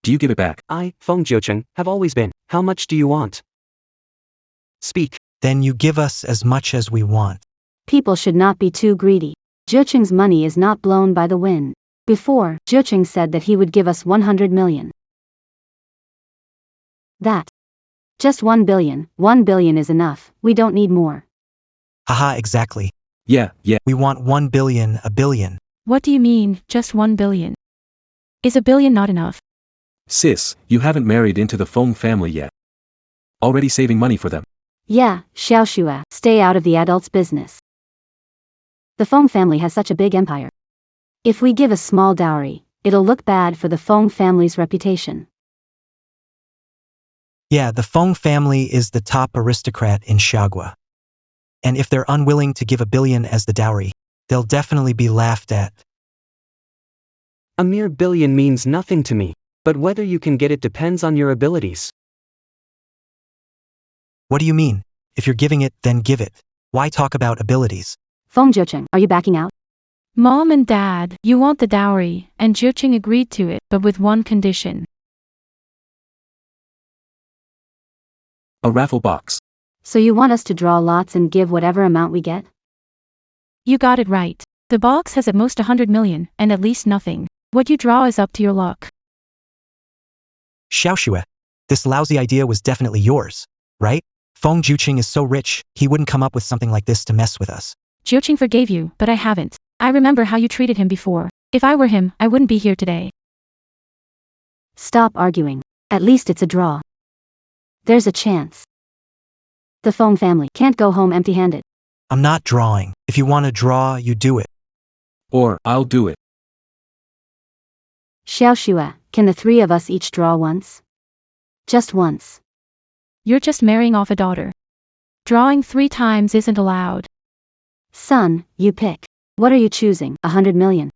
Do you give it back? I, Feng Jocheng, have always been. How much do you want? Speak. Then you give us as much as we want. People should not be too greedy. Jocheng's money is not blown by the wind. Before, Jocheng said that he would give us 100 million. That. Just 1 billion. 1 billion is enough. We don't need more. Haha, exactly. Yeah. We want 1 billion, a billion. What do you mean, just 1 billion? Is a billion not enough? Sis, you haven't married into the Feng family yet. Already saving money for them. Yeah, Xiaoxue, stay out of the adults' business. The Feng family has such a big empire. If we give a small dowry, it'll look bad for the Feng family's reputation. Yeah, the Feng family is the top aristocrat in Xiagua. And if they're unwilling to give 1 billion as the dowry, they'll definitely be laughed at. A mere billion means nothing to me, but whether you can get it depends on your abilities. What do you mean? If you're giving it, then give it. Why talk about abilities? Feng Jocheng, are you backing out? Mom and Dad, you want the dowry, and Jocheng agreed to it, but with one condition. A raffle box. So you want us to draw lots and give whatever amount we get? You got it right. The box has at most 100 million, and at least nothing. What you draw is up to your luck. Xiaoxue, this lousy idea was definitely yours, right? Feng Juqing is so rich, he wouldn't come up with something like this to mess with us. Jocheng forgave you, but I haven't. I remember how you treated him before. If I were him, I wouldn't be here today. Stop arguing. At least it's a draw. There's a chance. The Feng family can't go home empty-handed. I'm not drawing. If you want to draw, you do it. Or, I'll do it. Xiaoxue, can the three of us each draw once? Just once. You're just marrying off a daughter. Drawing 3 times isn't allowed. Son, you pick. What are you choosing? 100 million.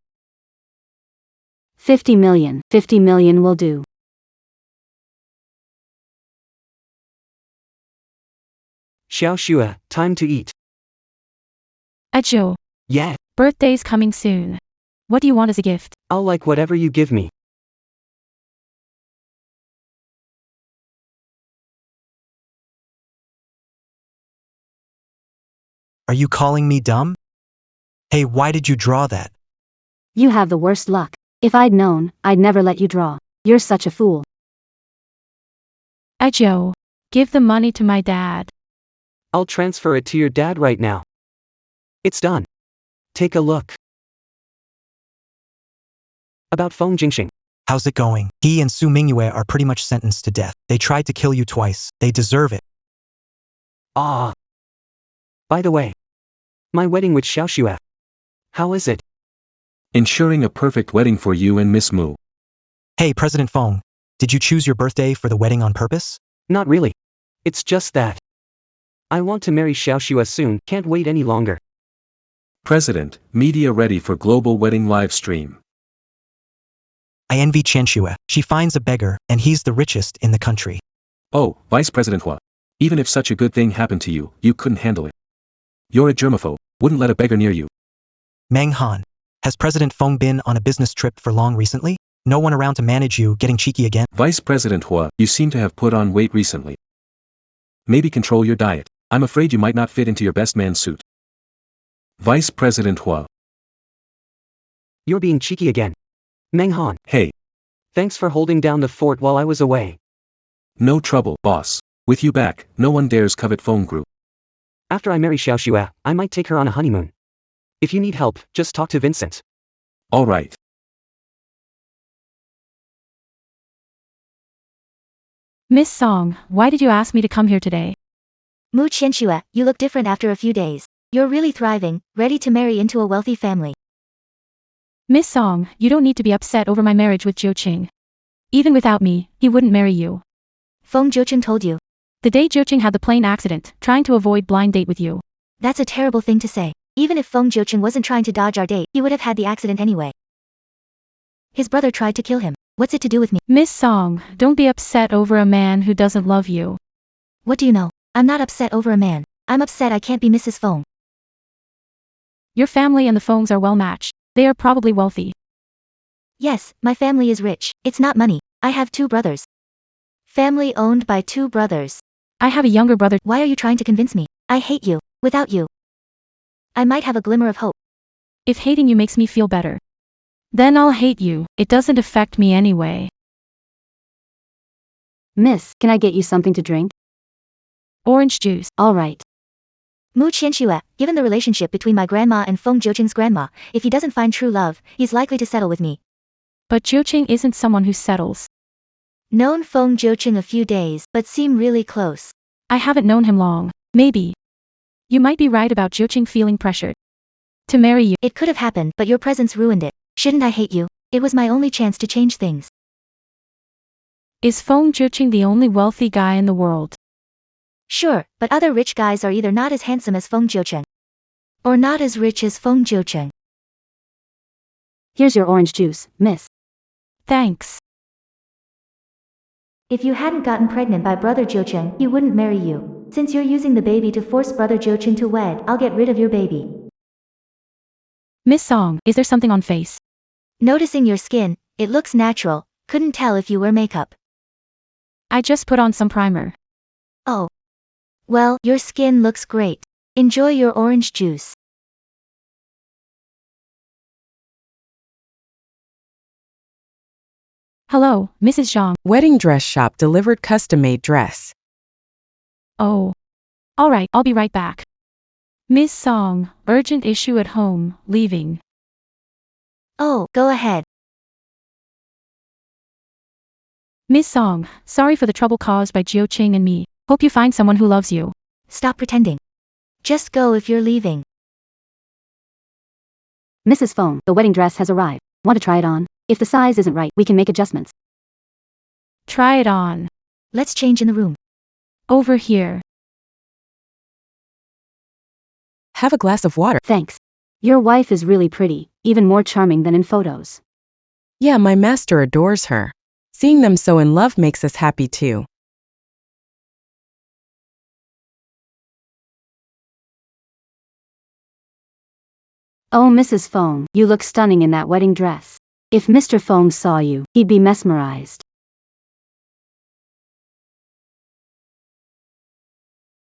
50 million. 50 million will do. Xiao Shua, time to eat. Ajo, Yeah, birthday's coming soon. What do you want as a gift? I'll like whatever you give me. Are you calling me dumb? Hey, why did you draw that? You have the worst luck. If I'd known, I'd never let you draw. You're such a fool. Ajo, give the money to my dad. I'll transfer it to your dad right now. It's done. Take a look. About Feng Jingxing. How's it going? He and Su Mingyue are pretty much sentenced to death. They tried to kill you twice. They deserve it. Ah. By the way, my wedding with Xiao Shua. How is it? Ensuring a perfect wedding for you and Miss Mu. Hey, President Feng, did you choose your birthday for the wedding on purpose? Not really. It's just that I want to marry Xiao Shua soon, can't wait any longer. President, media ready for global wedding live stream. I envy Qianxue. She finds a beggar, and he's the richest in the country. Oh, Vice President Hua. Even if such a good thing happened to you, you couldn't handle it. You're a germaphobe, wouldn't let a beggar near you. Meng Han, has President Feng been on a business trip for long recently? No one around to manage you getting cheeky again? Vice President Hua, you seem to have put on weight recently. Maybe control your diet. I'm afraid you might not fit into your best man suit. Vice President Hua. You're being cheeky again. Meng Han. Hey. Thanks for holding down the fort while I was away. No trouble, boss. With you back, no one dares covet phone group. After I marry Xiao Shua, I might take her on a honeymoon. If you need help, just talk to Vincent. All right. Miss Song, why did you ask me to come here today? Mu Qianxue, you look different after a few days. You're really thriving, ready to marry into a wealthy family. Miss Song, you don't need to be upset over my marriage with Zhou Qing. Even without me, he wouldn't marry you. Feng Jiuqing told you. The day Zhou Qing had the plane accident, trying to avoid blind date with you. That's a terrible thing to say. Even if Feng Jiuqing wasn't trying to dodge our date, he would have had the accident anyway. His brother tried to kill him. What's it to do with me? Miss Song, don't be upset over a man who doesn't love you. What do you know? I'm not upset over a man. I'm upset I can't be Mrs. Feng. Your family and the Fengs are well matched. They are probably wealthy. Yes, my family is rich. It's not money. I have 2 brothers. Family owned by 2 brothers. I have a younger brother. Why are you trying to convince me? I hate you. Without you, I might have a glimmer of hope. If hating you makes me feel better, then I'll hate you. It doesn't affect me anyway. Miss, can I get you something to drink? Orange juice. All right. Mu Qianxue, given the relationship between my grandma and Feng Jiuqing's grandma, if he doesn't find true love, he's likely to settle with me. But Zhou Qing isn't someone who settles. Known Feng Jiuqing a few days, but seem really close. I haven't known him long. Maybe. You might be right about Zhou Qing feeling pressured to marry you. It could have happened, but your presence ruined it. Shouldn't I hate you? It was my only chance to change things. Is Feng Jiuqing the only wealthy guy in the world? Sure, but other rich guys are either not as handsome as Feng Jiuqing, or not as rich as Feng Jiuqing. Here's your orange juice, miss. Thanks. If you hadn't gotten pregnant by brother Jiuqing, he wouldn't marry you. Since you're using the baby to force brother Jiuqing to wed, I'll get rid of your baby. Miss Song, is there something on face? Noticing your skin, it looks natural. Couldn't tell if you wear makeup. I just put on some primer. Oh. Well, your skin looks great. Enjoy your orange juice. Hello, Mrs. Zhang. Wedding dress shop delivered custom-made dress. Oh. Alright, I'll be right back. Miss Song, urgent issue at home, leaving. Oh, go ahead. Miss Song, sorry for the trouble caused by Zhou Qing and me. Hope you find someone who loves you. Stop pretending. Just go if you're leaving. Mrs. Feng, the wedding dress has arrived. Want to try it on? If the size isn't right, we can make adjustments. Try it on. Let's change in the room. Over here. have a glass of water. Thanks. Your wife is really pretty, even more charming than in photos. Yeah, my master adores her. Seeing them so in love makes us happy too. Oh, Mrs. Fong, you look stunning in that wedding dress. If Mr. Fong saw you, he'd be mesmerized.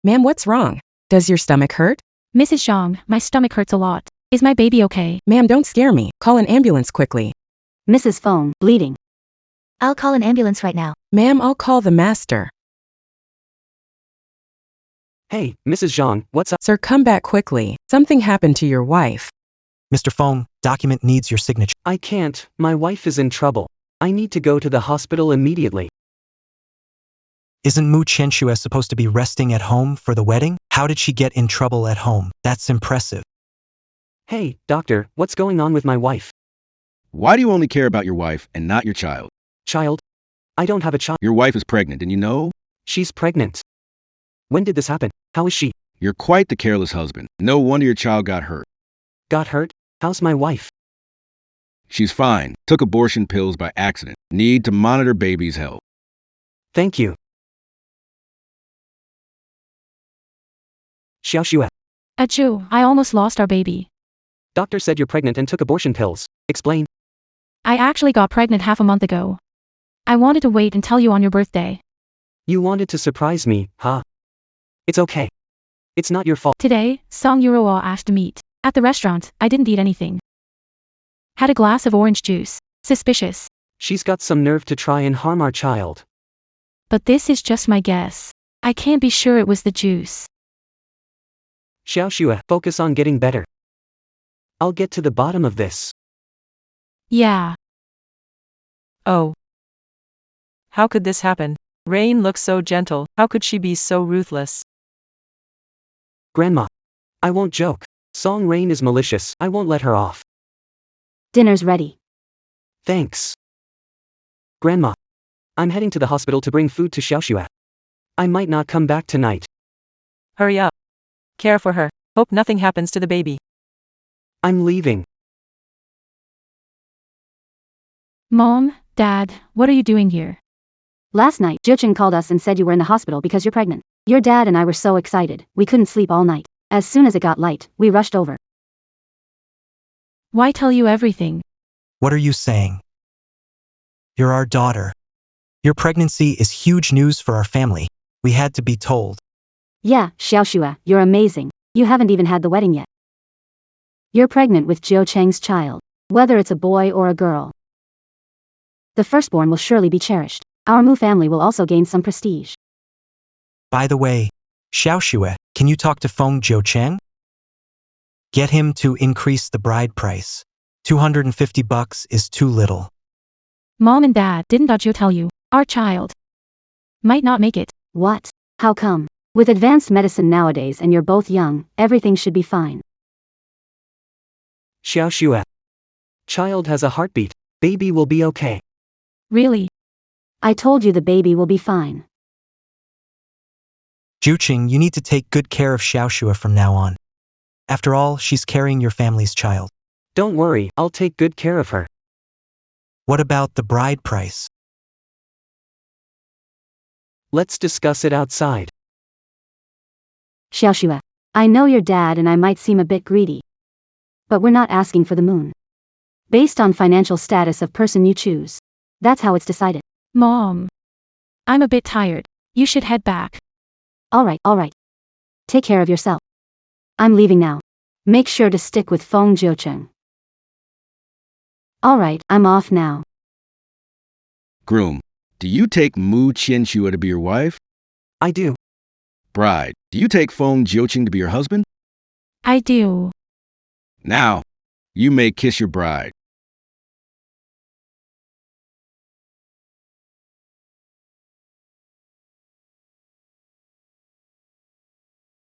Ma'am, what's wrong? Does your stomach hurt? Mrs. Zhang, my stomach hurts a lot. Is my baby okay? Ma'am, don't scare me. Call an ambulance quickly. Mrs. Fong, bleeding. I'll call an ambulance right now. Ma'am, I'll call the master. Hey, Mrs. Zhang, what's up? Sir, come back quickly. Something happened to your wife. Mr. Fong, document needs your signature. I can't, my wife is in trouble. I need to go to the hospital immediately. Isn't Mu Qianxue supposed to be resting at home for the wedding? How did she get in trouble at home? That's impressive. Hey, doctor, what's going on with my wife? Why do you only care about your wife and not your child? Child? I don't have a child. Your wife is pregnant, and you know? She's pregnant. When did this happen? How is she? You're quite the careless husband. No wonder your child got hurt. Got hurt? How's my wife? She's fine. Took abortion pills by accident. Need to monitor baby's health. Thank you. Xiaoxue. Achoo, I almost lost our baby. Doctor said you're pregnant and took abortion pills. Explain. I actually got pregnant half a month ago. I wanted to wait and tell you on your birthday. You wanted to surprise me, huh? It's okay. It's not your fault. Today, Song Yuruo asked to meet. At the restaurant, I didn't eat anything. Had a glass of orange juice. Suspicious. She's got some nerve to try and harm our child. But this is just my guess. I can't be sure it was the juice. Xiaoxue, focus on getting better. I'll get to the bottom of this. Yeah. Oh. How could this happen? Rain looks so gentle, how could she be so ruthless? Grandma. I won't joke. Song Rain is malicious. I won't let her off. Dinner's ready. Thanks. Grandma. I'm heading to the hospital to bring food to Xiaoxue. I might not come back tonight. Hurry up. Care for her. Hope nothing happens to the baby. I'm leaving. Mom, Dad, what are you doing here? Last night, Jiuqing called us and said you were in the hospital because you're pregnant. Your dad and I were so excited, we couldn't sleep all night. As soon as it got light, we rushed over. Why tell you everything? What are you saying? You're our daughter. Your pregnancy is huge news for our family. We had to be told. Yeah, Xiaoxue, you're amazing. You haven't even had the wedding yet. You're pregnant with Zhou Cheng's child. Whether it's a boy or a girl. The firstborn will surely be cherished. Our Mu family will also gain some prestige. By the way, Xiaoxue, can you talk to Feng Zhoucheng? Get him to increase the bride price. $250 is too little. Mom and Dad, didn't Dajio tell you? Our child might not make it. What? How come? With advanced medicine nowadays and you're both young, everything should be fine. Xiaoxue. Child has a heartbeat. Baby will be okay. Really? I told you the baby will be fine. Juqing, you need to take good care of Xiaoxue from now on. After all, she's carrying your family's child. Don't worry, I'll take good care of her. What about the bride price? Let's discuss it outside. Xiaoxue. I know your dad and I might seem a bit greedy. But we're not asking for the moon. Based on financial status of person you choose. That's how it's decided. Mom. I'm a bit tired. You should head back. Alright. Take care of yourself. I'm leaving now. Make sure to stick with Feng Zhoucheng. Alright, I'm off now. Groom, do you take Mu Qianxue to be your wife? I do. Bride, do you take Feng Jiuqing to be your husband? I do. Now, you may kiss your bride.